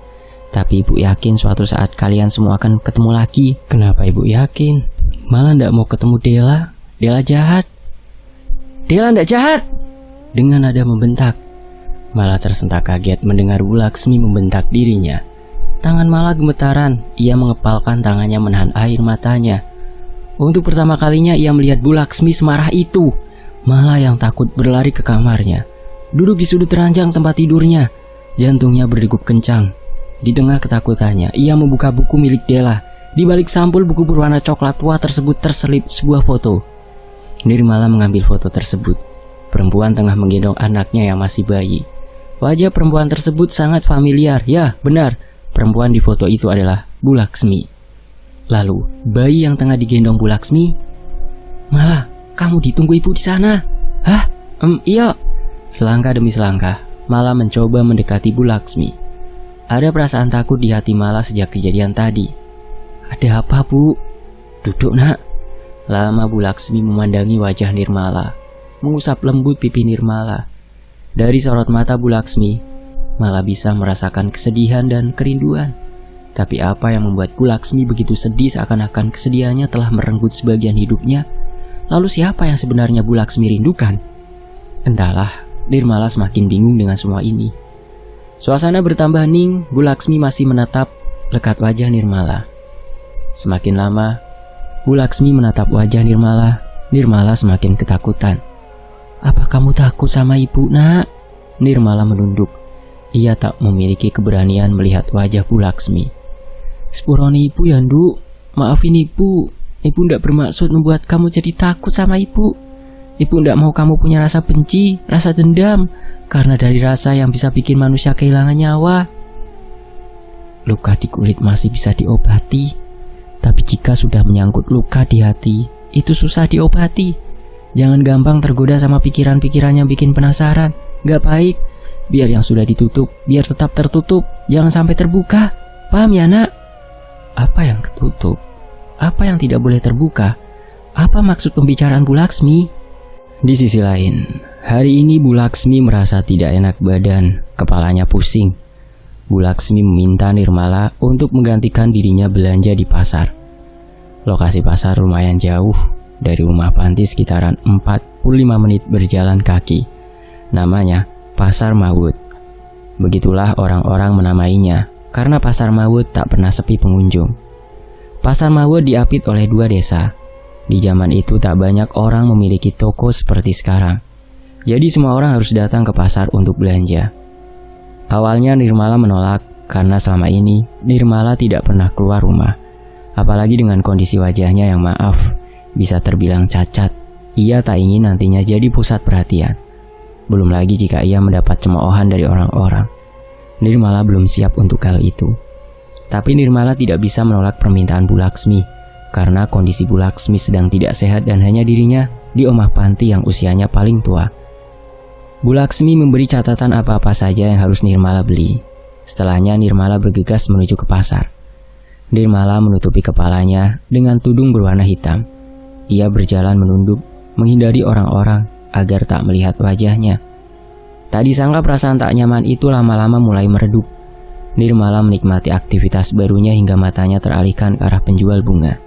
Tapi ibu yakin suatu saat kalian semua akan ketemu lagi. Kenapa ibu yakin? Malah ndak mau ketemu Della. Della jahat. Della ndak jahat. Dengan nada membentak. Malah tersentak kaget mendengar Bu Laksmi membentak dirinya. Tangan Mala gemetaran, ia mengepalkan tangannya menahan air matanya. Untuk pertama kalinya ia melihat Bu Laksmi semarah itu. Mala yang takut berlari ke kamarnya. Duduk di sudut ranjang tempat tidurnya. Jantungnya berdegup kencang. Di tengah ketakutannya, ia membuka buku milik Della. Di balik sampul buku berwarna coklat tua tersebut terselip sebuah foto. Nirmala mengambil foto tersebut. Perempuan tengah menggendong anaknya yang masih bayi. Wajah perempuan tersebut sangat familiar. Ya, benar. Perempuan di foto itu adalah Bu Laksmi. Lalu, bayi yang tengah digendong Bu Laksmi. Malah, kamu ditunggu ibu di sana. Hah? Iya. Selangkah demi selangkah, Mala mencoba mendekati Bu Laksmi. Ada perasaan takut di hati Mala sejak kejadian tadi. Ada apa Bu? Duduk nak. Lama Bu Laksmi memandangi wajah Nirmala, mengusap lembut pipi Nirmala. Dari sorot mata Bu Laksmi, Mala bisa merasakan kesedihan dan kerinduan. Tapi apa yang membuat Bu Laksmi begitu sedih seakan-akan kesedihannya telah merenggut sebagian hidupnya? Lalu siapa yang sebenarnya Bu Laksmi rindukan? Entahlah, Nirmala semakin bingung dengan semua ini. Suasana bertambah hening, Bu Laksmi masih menatap lekat wajah Nirmala. Semakin lama, Bu Laksmi menatap wajah Nirmala. Nirmala semakin ketakutan. Apa kamu takut sama ibu, nak? Nirmala menunduk. Ia tak memiliki keberanian melihat wajah Bu Laksmi. Sepurone ibu ya, Nduk. Maafin ibu. Ibu ndak bermaksud membuat kamu jadi takut sama ibu. Ibu ndak mau kamu punya rasa benci, rasa dendam. Karena dari rasa yang bisa bikin manusia kehilangan nyawa. Luka di kulit masih bisa diobati. Tapi jika sudah menyangkut luka di hati, itu susah diobati. Jangan gampang tergoda sama pikiran-pikiran yang bikin penasaran. Gak baik. Biar yang sudah ditutup, biar tetap tertutup. Jangan sampai terbuka. Paham ya nak? Apa yang tertutup? Apa yang tidak boleh terbuka? Apa maksud pembicaraan Bu Laksmi? Di sisi lain, hari ini Bu Laksmi merasa tidak enak badan. Kepalanya pusing. Bu Laksmi meminta Nirmala untuk menggantikan dirinya belanja di pasar. Lokasi pasar lumayan jauh. Dari rumah panti sekitaran 45 menit berjalan kaki. Namanya Pasar Mawut. Begitulah orang-orang menamainya, karena Pasar Mawut tak pernah sepi pengunjung. Pasar Mawut diapit oleh 2 desa. Di zaman itu tak banyak orang memiliki toko seperti sekarang. Jadi semua orang harus datang ke pasar untuk belanja. Awalnya Nirmala menolak, karena selama ini Nirmala tidak pernah keluar rumah. Apalagi dengan kondisi wajahnya yang maaf, bisa terbilang cacat. Ia tak ingin nantinya jadi pusat perhatian. Belum lagi jika ia mendapat cemoohan dari orang-orang. Nirmala belum siap untuk hal itu. Tapi Nirmala tidak bisa menolak permintaan Bu Laksmi, karena kondisi Bu Laksmi sedang tidak sehat dan hanya dirinya di omah panti yang usianya paling tua. Bu Laksmi memberi catatan apa-apa saja yang harus Nirmala beli. Setelahnya Nirmala bergegas menuju ke pasar. Nirmala menutupi kepalanya dengan tudung berwarna hitam. Ia berjalan menunduk, menghindari orang-orang agar tak melihat wajahnya. Tak disangka perasaan tak nyaman itu lama-lama mulai meredup. Nirmala menikmati aktivitas barunya hingga matanya teralihkan ke arah penjual bunga.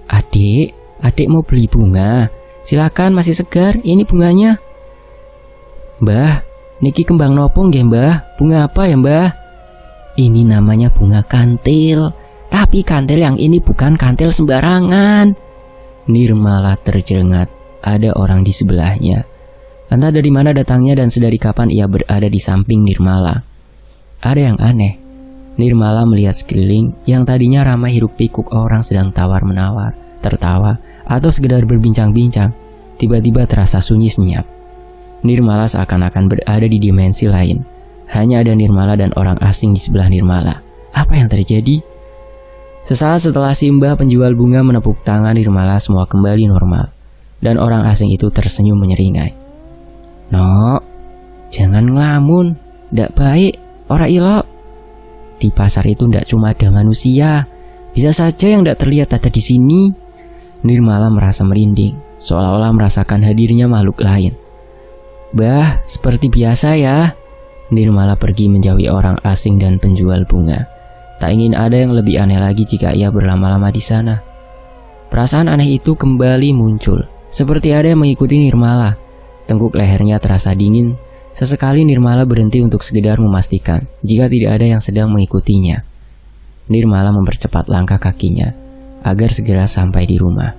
Adik mau beli bunga? Silakan, masih segar, ini bunganya. Mbah, niki kembang nopo nggih Mbah? Bunga apa ya Mbah? Ini namanya bunga kantil. Tapi kantil yang ini bukan kantil sembarangan. Nirmala tercengat. Ada orang di sebelahnya. Entah dari mana datangnya dan sedari kapan ia berada di samping Nirmala. Ada yang aneh. Nirmala melihat sekeliling yang tadinya ramai hiruk pikuk orang sedang tawar-menawar, tertawa, atau sekedar berbincang-bincang. Tiba-tiba terasa sunyi senyap. Nirmala seakan-akan berada di dimensi lain. Hanya ada Nirmala dan orang asing di sebelah Nirmala. Apa yang terjadi? Sesaat setelah si mbah penjual bunga menepuk tangan Nirmala, semua kembali normal. Dan orang asing itu tersenyum menyeringai. "Nok, jangan ngelamun, ndak baik, ora ilok. Di pasar itu ndak cuma ada manusia, bisa saja yang ndak terlihat ada di sini." Nirmala merasa merinding, seolah-olah merasakan hadirnya makhluk lain. "Bah, seperti biasa ya." Nirmala pergi menjauhi orang asing dan penjual bunga. Tak ingin ada yang lebih aneh lagi jika ia berlama-lama di sana. Perasaan aneh itu kembali muncul, seperti ada yang mengikuti Nirmala. Tengkuk lehernya terasa dingin. Sesekali Nirmala berhenti untuk sekedar memastikan jika tidak ada yang sedang mengikutinya. Nirmala mempercepat langkah kakinya agar segera sampai di rumah.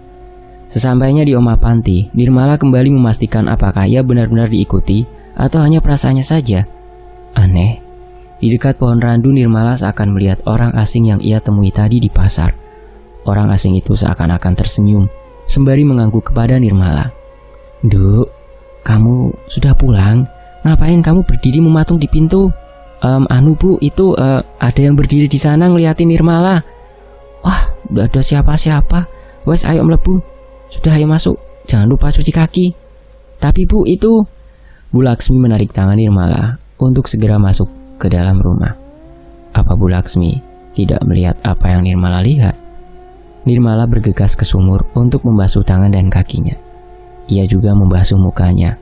Sesampainya di Oma Panti, Nirmala kembali memastikan apakah ia benar-benar diikuti atau hanya perasaannya saja. Aneh, di dekat pohon randu Nirmala seakan melihat orang asing yang ia temui tadi di pasar. Orang asing itu seakan-akan tersenyum sembari mengangguk kepada Nirmala. "Duk, kamu sudah pulang? Ngapain kamu berdiri mematung di pintu?" Anu Bu, itu ada yang berdiri di sana ngeliatin Nirmala." "Wah, udah ada siapa-siapa. Wes ayo mlebu. Sudah ayo masuk. Jangan lupa cuci kaki." "Tapi Bu, itu..." Bu Laksmi menarik tangan Nirmala untuk segera masuk ke dalam rumah. Apa Bu Laksmi tidak melihat apa yang Nirmala lihat? Nirmala bergegas ke sumur untuk membasuh tangan dan kakinya. Ia juga membasuh mukanya.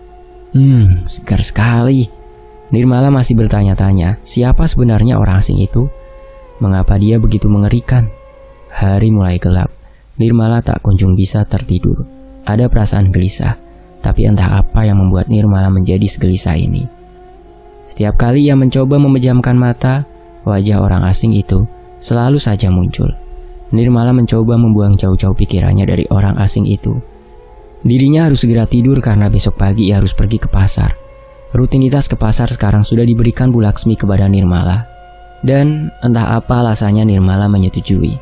Segar sekali. Nirmala masih bertanya-tanya, siapa sebenarnya orang asing itu? Mengapa dia begitu mengerikan? Hari mulai gelap. Nirmala tak kunjung bisa tertidur. Ada perasaan gelisah, tapi entah apa yang membuat Nirmala menjadi segelisah ini. Setiap kali ia mencoba memejamkan mata, wajah orang asing itu selalu saja muncul. Nirmala mencoba membuang jauh-jauh pikirannya dari orang asing itu. Dirinya harus segera tidur karena besok pagi ia harus pergi ke pasar. Rutinitas ke pasar sekarang sudah diberikan Bu Laksmi kepada Nirmala. Dan entah apa alasannya Nirmala menyetujui.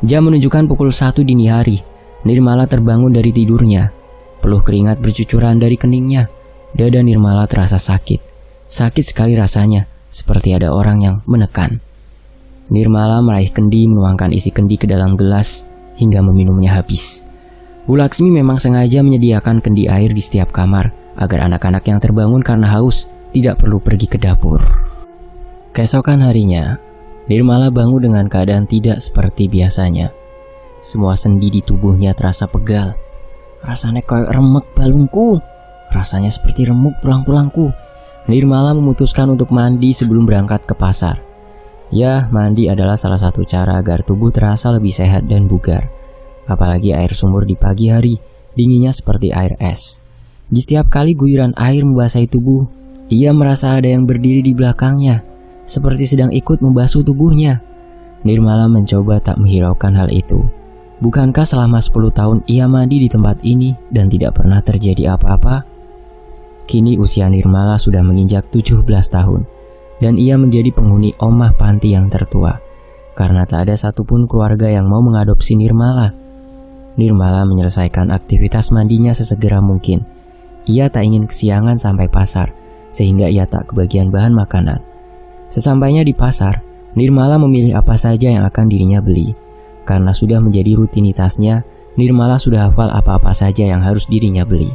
Jam menunjukkan pukul 1 dini hari. Nirmala terbangun dari tidurnya. Peluh keringat bercucuran dari keningnya. Dada Nirmala terasa sakit. Sakit sekali rasanya, seperti ada orang yang menekan. Nirmala meraih kendi, menuangkan isi kendi ke dalam gelas hingga meminumnya habis. Bu Laksmi memang sengaja menyediakan kendi air di setiap kamar agar anak-anak yang terbangun karena haus tidak perlu pergi ke dapur. Keesokan harinya, Nirmala bangun dengan keadaan tidak seperti biasanya. Semua sendi di tubuhnya terasa pegal. Rasanya kayak remek balungku. Rasanya seperti remuk tulang-tulangku. Nirmala memutuskan untuk mandi sebelum berangkat ke pasar. Ya, mandi adalah salah satu cara agar tubuh terasa lebih sehat dan bugar. Apalagi air sumur di pagi hari, dinginnya seperti air es. Di setiap kali guyuran air membasahi tubuh, ia merasa ada yang berdiri di belakangnya, seperti sedang ikut membasuh tubuhnya. Nirmala mencoba tak menghiraukan hal itu. Bukankah selama 10 tahun ia mandi di tempat ini dan tidak pernah terjadi apa-apa? Kini usia Nirmala sudah menginjak 17 tahun, dan ia menjadi penghuni Omah Panti yang tertua, karena tak ada satupun keluarga yang mau mengadopsi Nirmala. Nirmala menyelesaikan aktivitas mandinya sesegera mungkin. Ia tak ingin kesiangan sampai pasar, sehingga ia tak kebagian bahan makanan. Sesampainya di pasar, Nirmala memilih apa saja yang akan dirinya beli. Karena sudah menjadi rutinitasnya, Nirmala sudah hafal apa-apa saja yang harus dirinya beli.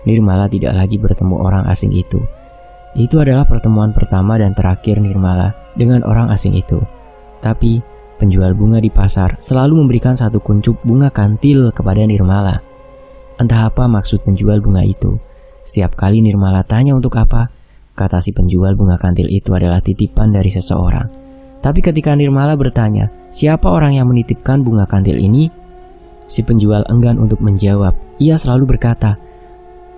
Nirmala tidak lagi bertemu orang asing itu. Itu adalah pertemuan pertama dan terakhir Nirmala dengan orang asing itu. Tapi penjual bunga di pasar selalu memberikan satu kuncup bunga kantil kepada Nirmala. Entah apa maksud penjual bunga itu. Setiap kali Nirmala tanya untuk apa, kata si penjual bunga kantil itu adalah titipan dari seseorang. Tapi ketika Nirmala bertanya, siapa orang yang menitipkan bunga kantil ini? Si penjual enggan untuk menjawab. Ia selalu berkata,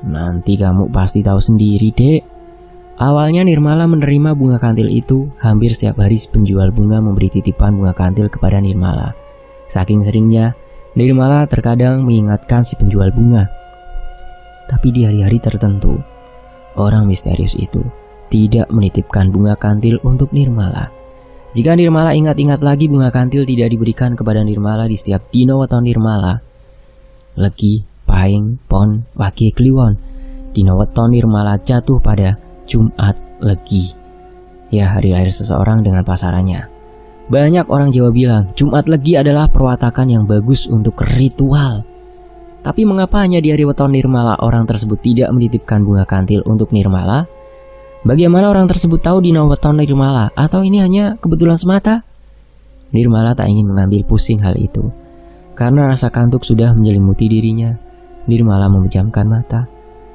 "Nanti kamu pasti tahu sendiri, Dek." Awalnya Nirmala menerima bunga kantil itu. Hampir setiap hari si penjual bunga memberi titipan bunga kantil kepada Nirmala. Saking seringnya, Nirmala terkadang mengingatkan si penjual bunga. Tapi di hari-hari tertentu, orang misterius itu tidak menitipkan bunga kantil untuk Nirmala. Jika Nirmala ingat-ingat lagi, bunga kantil tidak diberikan kepada Nirmala di setiap dina weton Nirmala. Legi, Pahing, Pon, Wage, Kliwon. Dina weton Nirmala jatuh pada Jumat Legi. Ya, hari lahir seseorang dengan pasarannya. Banyak orang Jawa bilang Jumat Legi adalah perwatakan yang bagus untuk ritual. Tapi mengapa hanya di hari weton Nirmala orang tersebut tidak menitipkan bunga kantil untuk Nirmala? Bagaimana orang tersebut tahu dina weton Nirmala? Atau ini hanya kebetulan semata? Nirmala tak ingin mengambil pusing hal itu. Karena rasa kantuk sudah menyelimuti dirinya, Nirmala memejamkan mata.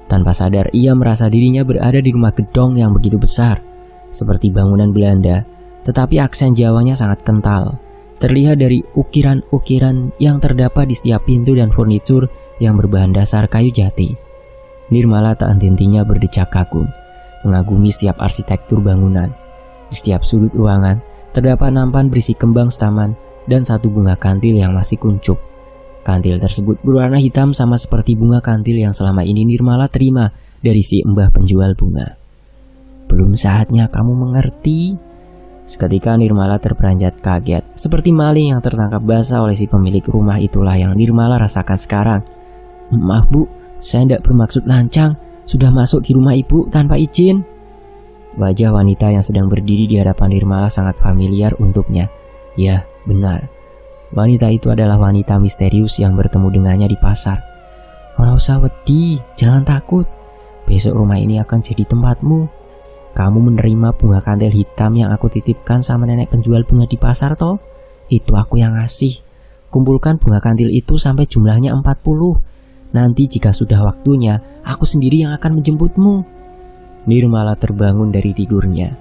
Tanpa sadar ia merasa dirinya berada di rumah gedong yang begitu besar, seperti bangunan Belanda, tetapi aksen Jawanya sangat kental. Terlihat dari ukiran-ukiran yang terdapat di setiap pintu dan furnitur yang berbahan dasar kayu jati. Nirmala tak henti-hentinya berdecak kagum, mengagumi setiap arsitektur bangunan. Di setiap sudut ruangan terdapat nampan berisi kembang staman dan satu bunga kantil yang masih kuncup. Kantil tersebut berwarna hitam sama seperti bunga kantil yang selama ini Nirmala terima dari si mbah penjual bunga. "Belum saatnya kamu mengerti." Seketika Nirmala terperanjat kaget, seperti maling yang tertangkap basah oleh si pemilik rumah. Itulah yang Nirmala rasakan sekarang. "Maaf Bu, saya tidak bermaksud lancang. Sudah masuk di rumah Ibu tanpa izin." Wajah wanita yang sedang berdiri di hadapan Nirmala sangat familiar untuknya. Ya, benar. Wanita itu adalah wanita misterius yang bertemu dengannya di pasar. "Ora usah wedi, jangan takut. Besok rumah ini akan jadi tempatmu. Kamu menerima bunga kantil hitam yang aku titipkan sama nenek penjual bunga di pasar toh? Itu aku yang ngasih. Kumpulkan bunga kantil itu sampai jumlahnya 40. Nanti jika sudah waktunya, aku sendiri yang akan menjemputmu." Nirmala terbangun dari tidurnya.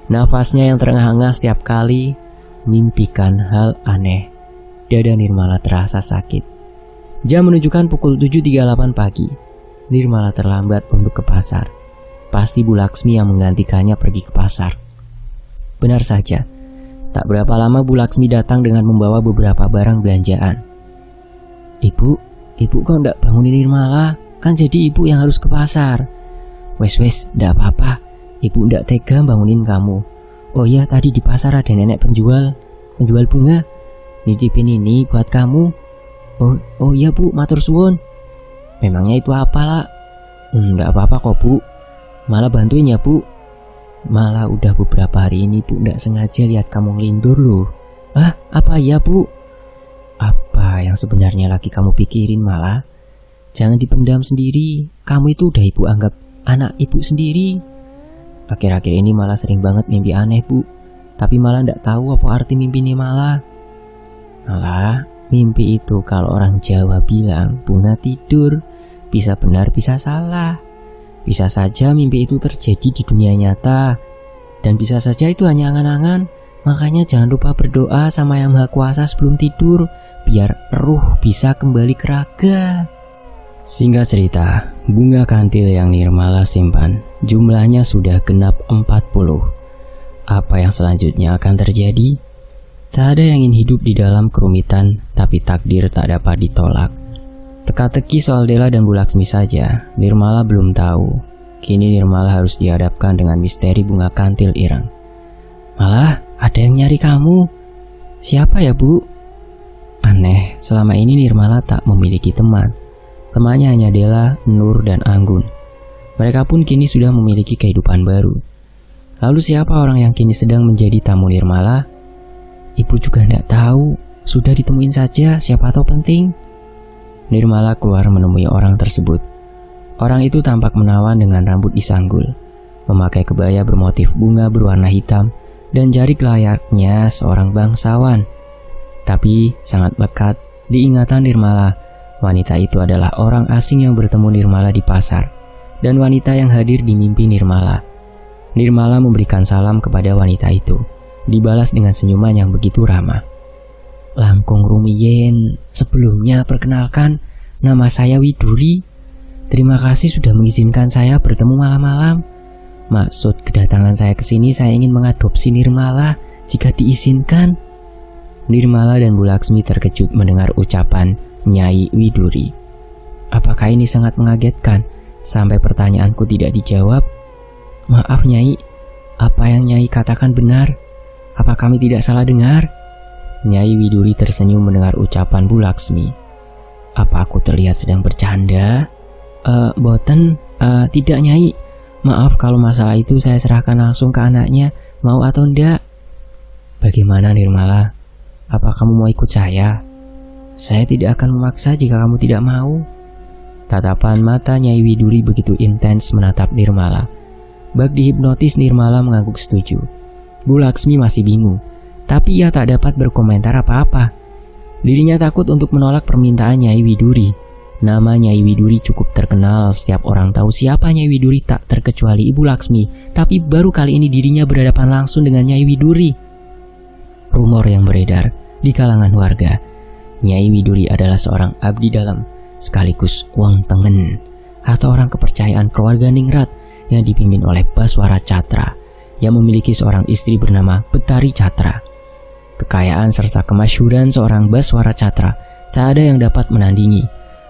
Nafasnya yang terengah-engah setiap kali mimpikan hal aneh. Dada Nirmala terasa sakit. Jam menunjukkan pukul 7.38 pagi. Nirmala terlambat untuk ke pasar. Pasti Bu Laksmi yang menggantikannya pergi ke pasar. Benar saja. Tak berapa lama Bu Laksmi datang dengan membawa beberapa barang belanjaan. Ibu kok ndak bangunin Nirmala? Kan jadi ibu yang harus ke pasar." Wes, ndak apa-apa. Ibu ndak tega bangunin kamu. Oh iya, tadi di pasar ada nenek penjual bunga. Nitipin ini buat kamu. Oh iya Bu, matur suwun. Memangnya itu apa lah? Nggak apa-apa kok Bu. Malah bantuin ya Bu. Malah udah beberapa hari ini Bu nggak sengaja lihat kamu ngelindur loh. Ah, apa ya Bu? Apa yang sebenarnya lagi kamu pikirin malah? Jangan dipendam sendiri. Kamu itu udah Ibu anggap anak Ibu sendiri. Akhir-akhir ini malah sering banget mimpi aneh Bu. Tapi malah nggak tahu apa arti mimpinya malah. Malah, mimpi itu kalau orang Jawa bilang bunga tidur, bisa benar bisa salah. Bisa saja mimpi itu terjadi di dunia nyata, dan bisa saja itu hanya angan-angan. Makanya jangan lupa berdoa sama Yang Maha Kuasa sebelum tidur, biar ruh bisa kembali ke raga. Singkat cerita, bunga kantil yang Nirmala simpan jumlahnya sudah genap 40. Apa yang selanjutnya akan terjadi? Tak ada yang ingin hidup di dalam kerumitan, tapi takdir tak dapat ditolak. Teka-teki soal Dela dan Bu Laksmi saja, Nirmala belum tahu. Kini Nirmala harus dihadapkan dengan misteri bunga kantil ireng. Malah, ada yang nyari kamu. Siapa ya Bu? Aneh, selama ini Nirmala tak memiliki teman. Temannya hanya Dela, Nur, dan Anggun. Mereka pun kini sudah memiliki kehidupan baru. Lalu siapa orang yang kini sedang menjadi tamu Nirmala? Ibu juga tidak tahu. Sudah ditemuin saja, siapa tahu penting. Nirmala keluar menemui orang tersebut. Orang itu tampak menawan dengan rambut disanggul, memakai kebaya bermotif bunga berwarna hitam, dan jari layaknya seorang bangsawan. Tapi sangat lekat di ingatan Nirmala, wanita itu adalah orang asing yang bertemu Nirmala di pasar, dan wanita yang hadir di mimpi Nirmala. Nirmala memberikan salam kepada wanita itu, dibalas dengan senyuman yang begitu ramah. Langkung rumiyin, sebelumnya perkenalkan, nama saya Widuri. Terima kasih sudah mengizinkan saya bertemu malam-malam. Maksud kedatangan saya ke sini, saya ingin mengadopsi Nirmala jika diizinkan. Nirmala dan Bu Laksmi terkejut mendengar ucapan Nyai Widuri. Apakah ini sangat mengagetkan sampai pertanyaanku tidak dijawab? Maaf Nyai, apa yang Nyai katakan benar? Apa kami tidak salah dengar? Nyai Widuri tersenyum mendengar ucapan Bu Laksmi. Apa aku terlihat sedang bercanda? Boten, tidak Nyai. Maaf kalau masalah itu saya serahkan langsung ke anaknya, mau atau enggak. Bagaimana Nirmala? Apa kamu mau ikut saya? Saya tidak akan memaksa jika kamu tidak mau. Tatapan mata Nyai Widuri begitu intens menatap Nirmala. Bak dihipnotis, Nirmala mengangguk setuju. Bu Laksmi masih bingung, tapi ia tak dapat berkomentar apa-apa. Dirinya takut untuk menolak permintaan Nyai Widuri. Nama Nyai Widuri cukup terkenal, setiap orang tahu siapa Nyai Widuri tak terkecuali Ibu Laksmi. Tapi baru kali ini dirinya berhadapan langsung dengan Nyai Widuri. Rumor yang beredar di kalangan warga, Nyai Widuri adalah seorang abdi dalam sekaligus Wong Tengen, atau orang kepercayaan keluarga Ningrat yang dipimpin oleh Baswara Catra yang memiliki seorang istri bernama Betari Catra. Kekayaan serta kemasyhuran seorang Baswara Catra tak ada yang dapat menandingi.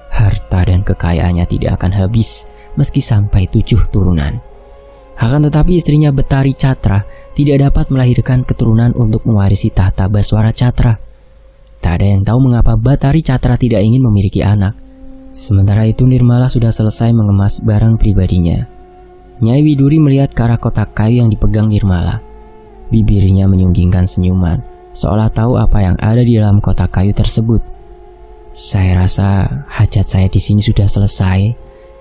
Harta dan kekayaannya tidak akan habis meski sampai 7 turunan. Akan tetapi istrinya Betari Catra tidak dapat melahirkan keturunan untuk mewarisi tahta Baswara Catra. Tak ada yang tahu mengapa Betari Catra tidak ingin memiliki anak. Sementara itu Nirmala sudah selesai mengemas barang pribadinya. Nyai Widuri melihat ke arah kotak kayu yang dipegang Nirmala. Bibirnya menyunggingkan senyuman, seolah tahu apa yang ada di dalam kotak kayu tersebut. Saya rasa hajat saya di sini sudah selesai.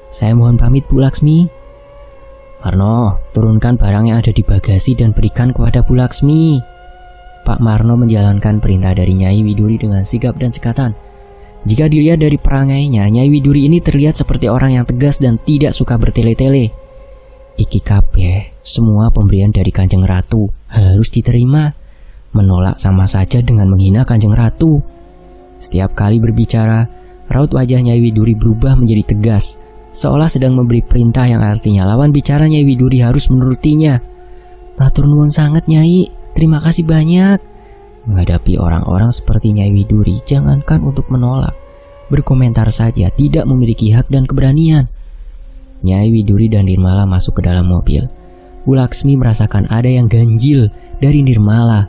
Saya mohon pamit Bu Laksmi. Marno, turunkan barang yang ada di bagasi dan berikan kepada Bu Laksmi. Pak Marno menjalankan perintah dari Nyai Widuri dengan sigap dan sekatan. Jika dilihat dari perangainya, Nyai Widuri ini terlihat seperti orang yang tegas dan tidak suka bertele-tele. Iki kabeh, semua pemberian dari Kanjeng Ratu harus diterima. Menolak sama saja dengan menghina Kanjeng Ratu. Setiap kali berbicara, raut wajah Nyai Widuri berubah menjadi tegas, seolah sedang memberi perintah yang artinya lawan bicara Nyai Widuri harus menurutinya. Matur nuwun sangat Nyai, terima kasih banyak. Menghadapi orang-orang seperti Nyai Widuri, jangankan untuk menolak, berkomentar saja tidak memiliki hak dan keberanian. Nyai Widuri dan Nirmala masuk ke dalam mobil. Bu Laksmi merasakan ada yang ganjil dari Nirmala.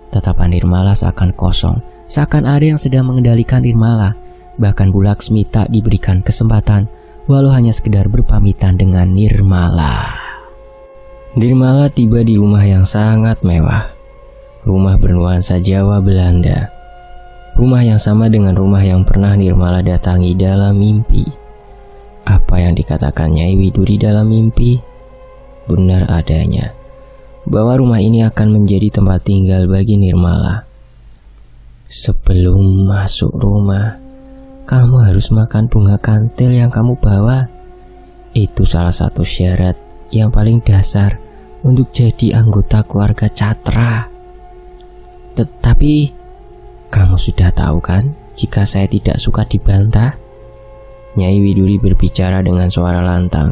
Tatapan Nirmala seakan kosong, seakan ada yang sedang mengendalikan Nirmala. Bahkan Bu Laksmi tak diberikan kesempatan, walau hanya sekedar berpamitan dengan Nirmala. Nirmala tiba di rumah yang sangat mewah. Rumah bernuansa Jawa Belanda. Rumah yang sama dengan rumah yang pernah Nirmala datangi dalam mimpi. Apa yang dikatakan Nyai Widuri dalam mimpi benar adanya, bahwa rumah ini akan menjadi tempat tinggal bagi Nirmala. Sebelum masuk rumah, kamu harus makan bunga kantil yang kamu bawa. Itu salah satu syarat yang paling dasar untuk jadi anggota keluarga Catra. Tetapi kamu sudah tahu kan jika saya tidak suka dibantah? Nyai Widuri berbicara dengan suara lantang,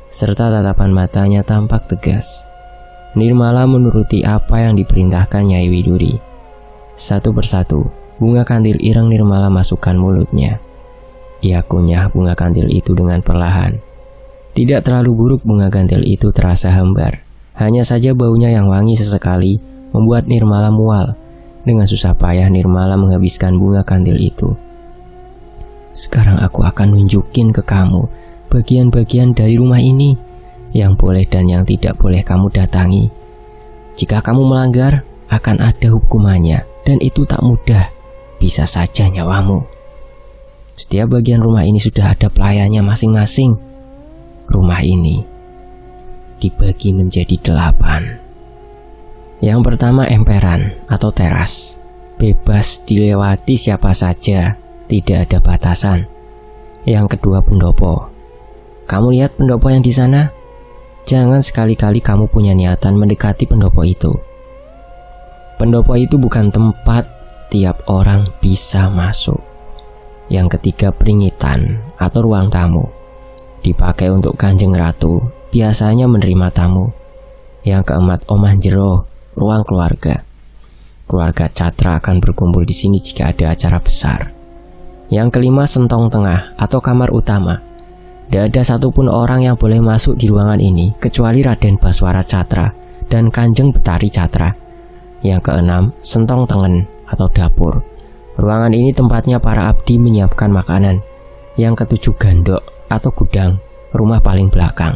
serta tatapan matanya tampak tegas. Nirmala menuruti apa yang diperintahkan Nyai Widuri. Satu persatu, bunga kantil ireng Nirmala masukkan mulutnya. Ia kunyah bunga kantil itu dengan perlahan. Tidak terlalu buruk bunga kantil itu terasa hambar. Hanya saja baunya yang wangi sesekali membuat Nirmala mual. Dengan susah payah Nirmala menghabiskan bunga kantil itu. Sekarang aku akan nunjukin ke kamu bagian-bagian dari rumah ini yang boleh dan yang tidak boleh kamu datangi. Jika kamu melanggar, akan ada hukumannya, dan itu tak mudah, bisa saja nyawamu. Setiap bagian rumah ini sudah ada pelayannya masing-masing. Rumah ini dibagi menjadi 8. Yang pertama emperan atau teras, bebas dilewati siapa saja. Tidak ada batasan. Yang kedua pendopo. Kamu lihat pendopo yang di sana? Jangan sekali-kali kamu punya niatan mendekati pendopo itu. Pendopo itu bukan tempat, setiap orang bisa masuk. Yang ketiga peringitan atau ruang tamu, dipakai untuk Kanjeng Ratu, biasanya menerima tamu. Yang keempat omah jero, ruang keluarga. Keluarga Catra akan berkumpul di sini jika ada acara besar. Yang kelima sentong tengah atau kamar utama. Tidak ada satupun orang yang boleh masuk di ruangan ini kecuali Raden Baswara Catra dan Kanjeng Betari Catra. Yang keenam sentong tengen atau dapur. Ruangan ini tempatnya para abdi menyiapkan makanan. Yang ketujuh gandok atau gudang, rumah paling belakang.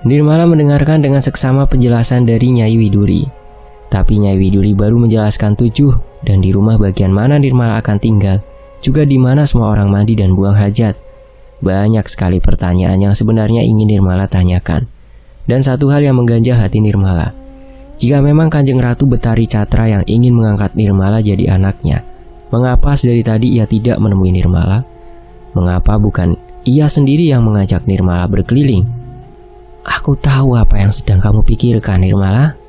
Nirmala mendengarkan dengan seksama penjelasan dari Nyai Widuri. Tapi Nyai Widuri baru menjelaskan 7, dan di rumah bagian mana Nirmala akan tinggal, juga di mana semua orang mandi dan buang hajat. Banyak sekali pertanyaan yang sebenarnya ingin Nirmala tanyakan. Dan satu hal yang mengganjal hati Nirmala, jika memang Kanjeng Ratu Betari Catra yang ingin mengangkat Nirmala jadi anaknya, mengapa sedari tadi ia tidak menemui Nirmala? Mengapa bukan ia sendiri yang mengajak Nirmala berkeliling? Aku tahu apa yang sedang kamu pikirkan, Nirmala.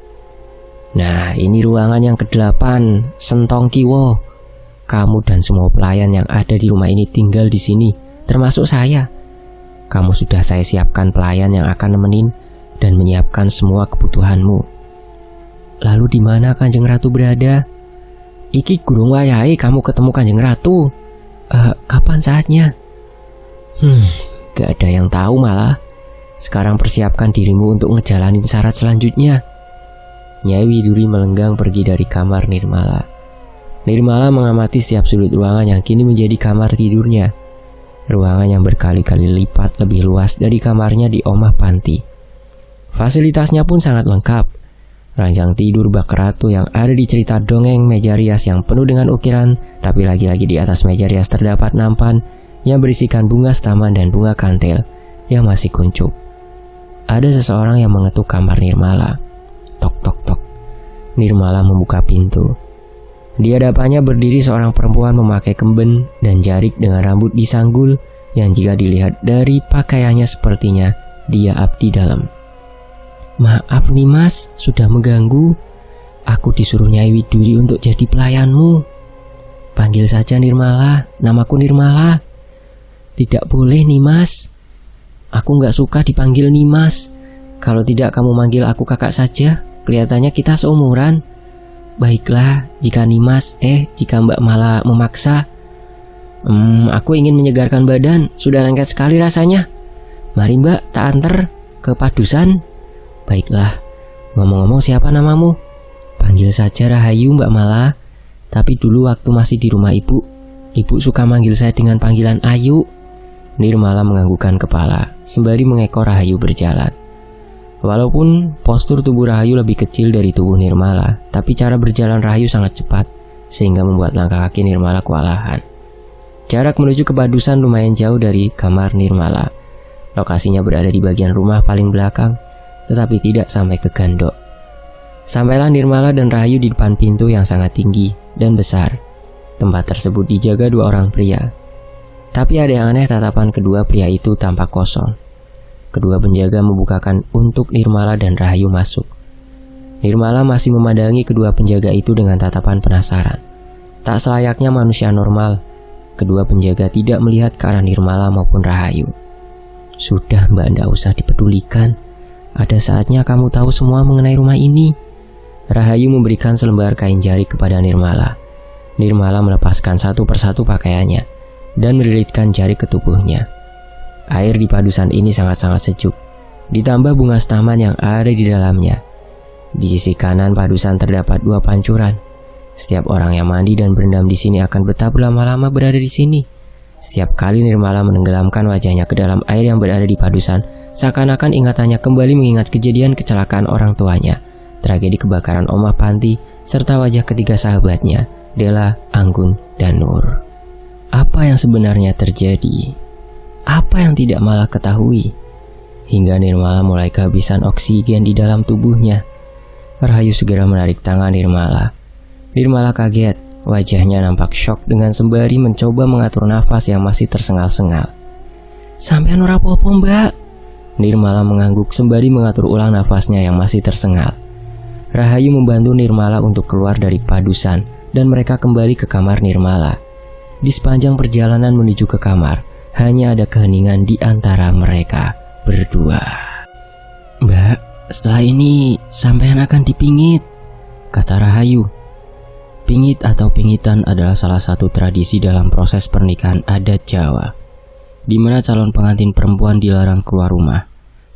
Nah, ini ruangan yang ke-8, Sentong Kiwo. Kamu dan semua pelayan yang ada di rumah ini tinggal di sini, termasuk saya. Kamu sudah saya siapkan pelayan yang akan nemenin dan menyiapkan semua kebutuhanmu. Lalu di mana Kanjeng Ratu berada? Iki gurung wayahe kamu ketemu Kanjeng Ratu. Kapan saatnya? Gak ada yang tahu malah. Sekarang persiapkan dirimu untuk ngejalanin syarat selanjutnya. Nyai Widuri melenggang pergi dari kamar Nirmala. Nirmala mengamati setiap sudut ruangan yang kini menjadi kamar tidurnya. Ruangan yang berkali-kali lipat lebih luas dari kamarnya di Omah Panti. Fasilitasnya pun sangat lengkap. Ranjang tidur bak ratu yang ada di cerita dongeng, meja rias yang penuh dengan ukiran, tapi lagi-lagi di atas meja rias terdapat nampan yang berisikan bunga setaman dan bunga kantil yang masih kuncup. Ada seseorang yang mengetuk kamar Nirmala. Tok tok tok. Nirmala membuka pintu. Di hadapannya berdiri seorang perempuan memakai kemben dan jarik dengan rambut disanggul yang jika dilihat dari pakaiannya sepertinya dia abdi dalam. Maaf nih mas, sudah mengganggu. Aku disuruh Nyai Widuri untuk jadi pelayanmu. Panggil saja Nirmala, namaku Nirmala. Tidak boleh nih mas. Aku gak suka dipanggil nih mas. Kalau tidak kamu manggil aku kakak saja, kelihatannya kita seumuran. Baiklah, jika Nimas, jika Mbak Mala memaksa. Aku ingin menyegarkan badan, sudah lengket sekali rasanya. Mari Mbak, tak antar ke Padusan. Baiklah, ngomong-ngomong siapa namamu? Panggil saja Rahayu Mbak Mala. Tapi dulu waktu masih di rumah ibu suka manggil saya dengan panggilan Ayu. Nirmala menganggukkan kepala, sembari mengekor Rahayu berjalan. Walaupun postur tubuh Rahayu lebih kecil dari tubuh Nirmala, tapi cara berjalan Rahayu sangat cepat, sehingga membuat langkah kaki Nirmala kewalahan. Jarak menuju ke Padusan lumayan jauh dari kamar Nirmala. Lokasinya berada di bagian rumah paling belakang, tetapi tidak sampai ke gandok. Sampailah Nirmala dan Rahayu di depan pintu yang sangat tinggi dan besar. Tempat tersebut dijaga 2 orang pria. Tapi ada yang aneh, tatapan kedua pria itu tampak kosong. Kedua penjaga membukakan untuk Nirmala dan Rahayu masuk. Nirmala masih memandangi kedua penjaga itu dengan tatapan penasaran. Tak selayaknya manusia normal, kedua penjaga tidak melihat ke arah Nirmala maupun Rahayu. Sudah Mbak, ndak usah dipedulikan. Ada saatnya kamu tahu semua mengenai rumah ini. Rahayu memberikan selembar kain jarik kepada Nirmala. Nirmala melepaskan satu persatu pakaiannya dan melilitkan jarik ke tubuhnya. Air di Padusan ini sangat-sangat sejuk, ditambah bunga setaman yang ada di dalamnya. Di sisi kanan Padusan terdapat 2 pancuran. Setiap orang yang mandi dan berendam di sini akan betah berlama-lama berada di sini. Setiap kali Nirmala menenggelamkan wajahnya ke dalam air yang berada di Padusan, seakan-akan ingatannya kembali mengingat kejadian kecelakaan orang tuanya, tragedi kebakaran Omah Panti, serta wajah ketiga sahabatnya, Dela, Anggun, dan Nur. Apa yang sebenarnya terjadi? Apa yang tidak Mala ketahui? Hingga Nirmala mulai kehabisan oksigen di dalam tubuhnya. Rahayu segera menarik tangan Nirmala. Nirmala kaget, wajahnya nampak syok dengan sembari mencoba mengatur nafas yang masih tersengal-sengal. Sampean ora apa-apa Mbak? Nirmala mengangguk sembari mengatur ulang nafasnya yang masih tersengal. Rahayu membantu Nirmala untuk keluar dari Padusan dan mereka kembali ke kamar Nirmala. Di sepanjang perjalanan menuju ke kamar, hanya ada keheningan di antara mereka berdua. "Mbak, setelah ini sampean akan dipingit," kata Rahayu. Pingit atau pingitan adalah salah satu tradisi dalam proses pernikahan adat Jawa, di mana calon pengantin perempuan dilarang keluar rumah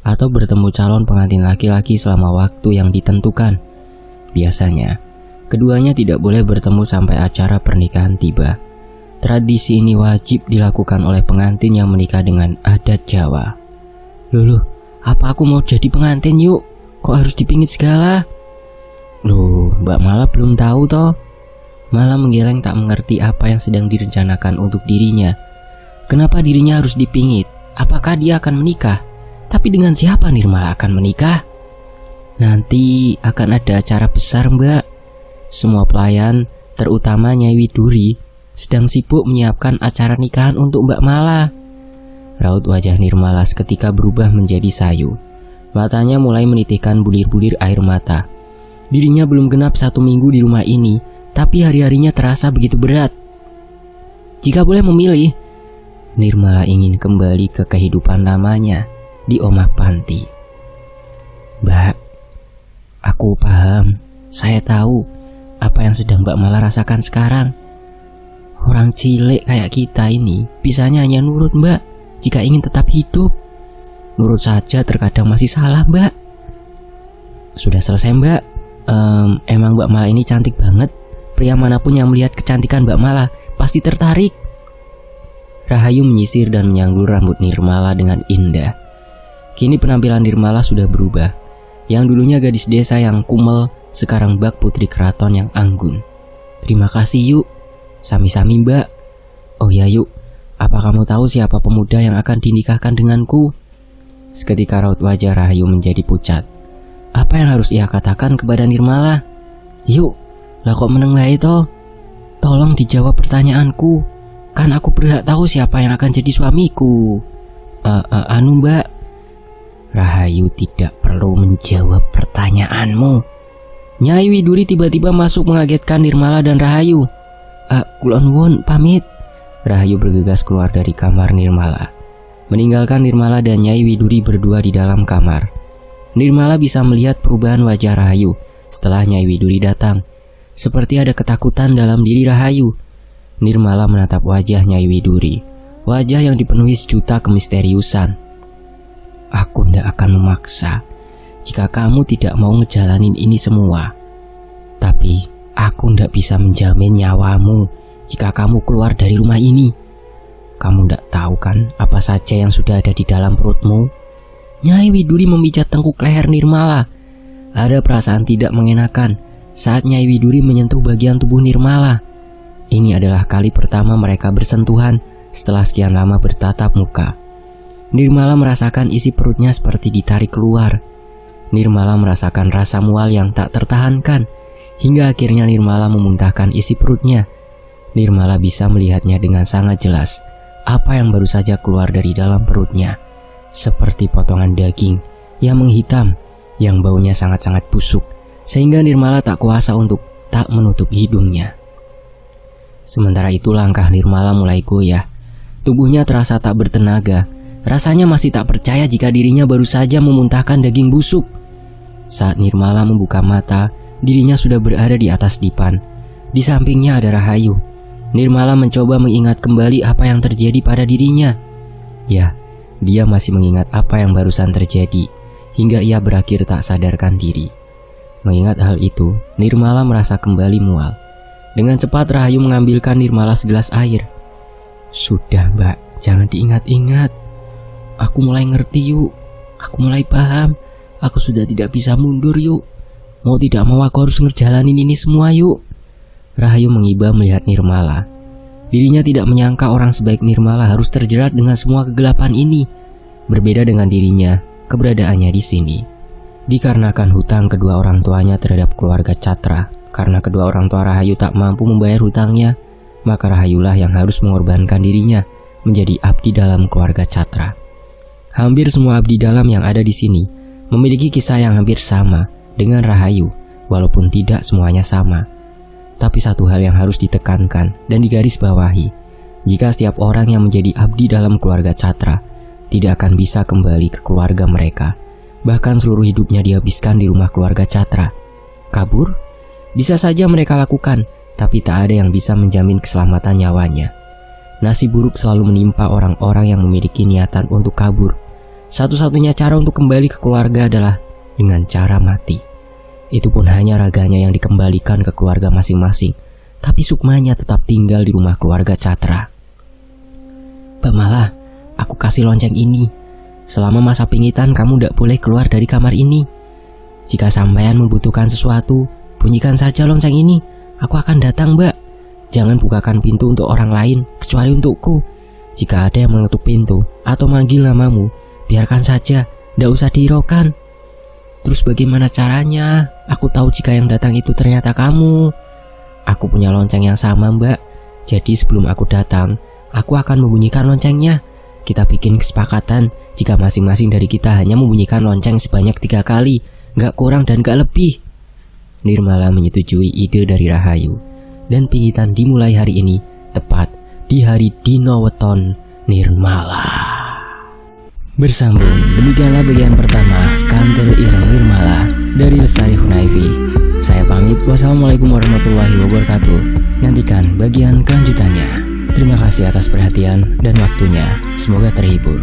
atau bertemu calon pengantin laki-laki selama waktu yang ditentukan. Biasanya, keduanya tidak boleh bertemu sampai acara pernikahan tiba. Tradisi ini wajib dilakukan oleh pengantin yang menikah dengan adat Jawa. Loh, apa aku mau jadi pengantin yuk? Kok harus dipingit segala? Loh, Mbak Mala belum tahu toh? Mala menggeleng tak mengerti apa yang sedang direncanakan untuk dirinya. Kenapa dirinya harus dipingit? Apakah dia akan menikah? Tapi dengan siapa Nirmala akan menikah? Nanti akan ada acara besar, Mbak. Semua pelayan, terutama Nyai Widuri, sedang sibuk menyiapkan acara nikahan untuk Mbak Mala. Raut wajah Nirmala seketika berubah menjadi sayu. Matanya mulai menitikkan bulir-bulir air mata. Dirinya belum genap 1 minggu di rumah ini, tapi hari-harinya terasa begitu berat. Jika boleh memilih, Nirmala ingin kembali ke kehidupan lamanya di Omah Panti. Mbak, aku paham. Saya tahu apa yang sedang Mbak Mala rasakan sekarang. Orang cilik kayak kita ini bisanya hanya nurut, Mbak, jika ingin tetap hidup. Nurut saja terkadang masih salah, Mbak. Sudah selesai, Mbak. Emang Mbak Mala ini cantik banget. Pria manapun yang melihat kecantikan Mbak Mala pasti tertarik. Rahayu menyisir dan menyanggul rambut Nirmala dengan indah. Kini penampilan Nirmala sudah berubah. Yang dulunya gadis desa yang kumel, sekarang bak putri keraton yang anggun. Terima kasih yuk. Sami-sami, Mbak. Oh ya yuk, apa kamu tahu siapa pemuda yang akan dinikahkan denganku? Seketika raut wajah Rahayu menjadi pucat. Apa yang harus ia katakan kepada Nirmala? Yuk, lah kok meneng wae toh? Tolong dijawab pertanyaanku. Kan aku berhak tahu siapa yang akan jadi suamiku. Anu Mbak, Rahayu tidak perlu menjawab pertanyaanmu. Nyai Widuri tiba-tiba masuk mengagetkan Nirmala dan Rahayu. Kula nuwun pamit. Rahayu bergegas keluar dari kamar Nirmala, meninggalkan Nirmala dan Nyai Widuri berdua di dalam kamar. Nirmala bisa melihat perubahan wajah Rahayu setelah Nyai Widuri datang. Seperti ada ketakutan dalam diri Rahayu. Nirmala menatap wajah Nyai Widuri, wajah yang dipenuhi sejuta kemisteriusan. Aku ndak akan memaksa jika kamu tidak mau ngejalanin ini semua. Tapi aku ndak bisa menjamin nyawamu jika kamu keluar dari rumah ini. Kamu ndak tahu kan apa saja yang sudah ada di dalam perutmu? Nyai Widuri memijat tengkuk leher Nirmala. Ada perasaan tidak mengenakan saat Nyai Widuri menyentuh bagian tubuh Nirmala. Ini adalah kali pertama mereka bersentuhan setelah sekian lama bertatap muka. Nirmala merasakan isi perutnya seperti ditarik keluar. Nirmala merasakan rasa mual yang tak tertahankan, hingga akhirnya Nirmala memuntahkan isi perutnya. Nirmala bisa melihatnya dengan sangat jelas apa yang baru saja keluar dari dalam perutnya, seperti potongan daging yang menghitam, yang baunya sangat-sangat busuk, sehingga Nirmala tak kuasa untuk tak menutup hidungnya. Sementara itu langkah Nirmala mulai goyah. Tubuhnya terasa tak bertenaga. Rasanya masih tak percaya jika dirinya baru saja memuntahkan daging busuk. Saat Nirmala membuka mata, dirinya sudah berada di atas dipan. Di sampingnya ada Rahayu. Nirmala mencoba mengingat kembali apa yang terjadi pada dirinya. Ya, dia masih mengingat apa yang barusan terjadi, hingga ia berakhir tak sadarkan diri. Mengingat hal itu, Nirmala merasa kembali mual. Dengan cepat Rahayu mengambilkan Nirmala segelas air. Sudah Mbak, jangan diingat-ingat. Aku mulai ngerti yuk. Aku mulai paham. Aku sudah tidak bisa mundur yuk. Mau tidak mau aku harus ngejalanin ini semua yuk. Rahayu mengibah melihat Nirmala. Dirinya tidak menyangka orang sebaik Nirmala harus terjerat dengan semua kegelapan ini. Berbeda dengan dirinya, keberadaannya di sini dikarenakan hutang kedua orang tuanya terhadap keluarga Catra. Karena kedua orang tua Rahayu tak mampu membayar hutangnya, maka Rahayulah yang harus mengorbankan dirinya menjadi abdi dalam keluarga Catra. Hampir semua abdi dalam yang ada di sini memiliki kisah yang hampir sama dengan Rahayu, walaupun tidak semuanya sama. Tapi satu hal yang harus ditekankan dan digarisbawahi, jika setiap orang yang menjadi abdi dalam keluarga Catra tidak akan bisa kembali ke keluarga mereka. Bahkan seluruh hidupnya dihabiskan di rumah keluarga Catra. Kabur? Bisa saja mereka lakukan, tapi tak ada yang bisa menjamin keselamatan nyawanya. Nasib buruk selalu menimpa orang-orang yang memiliki niatan untuk kabur. Satu-satunya cara untuk kembali ke keluarga adalah dengan cara mati. Itu pun hanya raganya yang dikembalikan ke keluarga masing-masing, tapi sukmanya tetap tinggal di rumah keluarga Catra. Mbak Mala, aku kasih lonceng ini. Selama masa pingitan kamu tidak boleh keluar dari kamar ini. Jika sampean membutuhkan sesuatu, bunyikan saja lonceng ini. Aku akan datang, Mbak. Jangan bukakan pintu untuk orang lain, kecuali untukku. Jika ada yang mengetuk pintu atau manggil namamu, biarkan saja, tidak usah dihiraukan. Terus bagaimana caranya? Aku tahu jika yang datang itu ternyata kamu. Aku punya lonceng yang sama, Mbak. Jadi sebelum aku datang, aku akan membunyikan loncengnya. Kita bikin kesepakatan jika masing-masing dari kita hanya membunyikan lonceng sebanyak 3 kali, gak kurang dan gak lebih. Nirmala menyetujui ide dari Rahayu, dan pingitan dimulai hari ini, tepat di hari Dino Weton Nirmala. Bersambung, demikianlah bagian pertama Kantil Ireng Nirmala dari Lestari Hunayfi. Saya pamit, wassalamualaikum warahmatullahi wabarakatuh. Nantikan bagian kelanjutannya. Terima kasih atas perhatian dan waktunya. Semoga terhibur.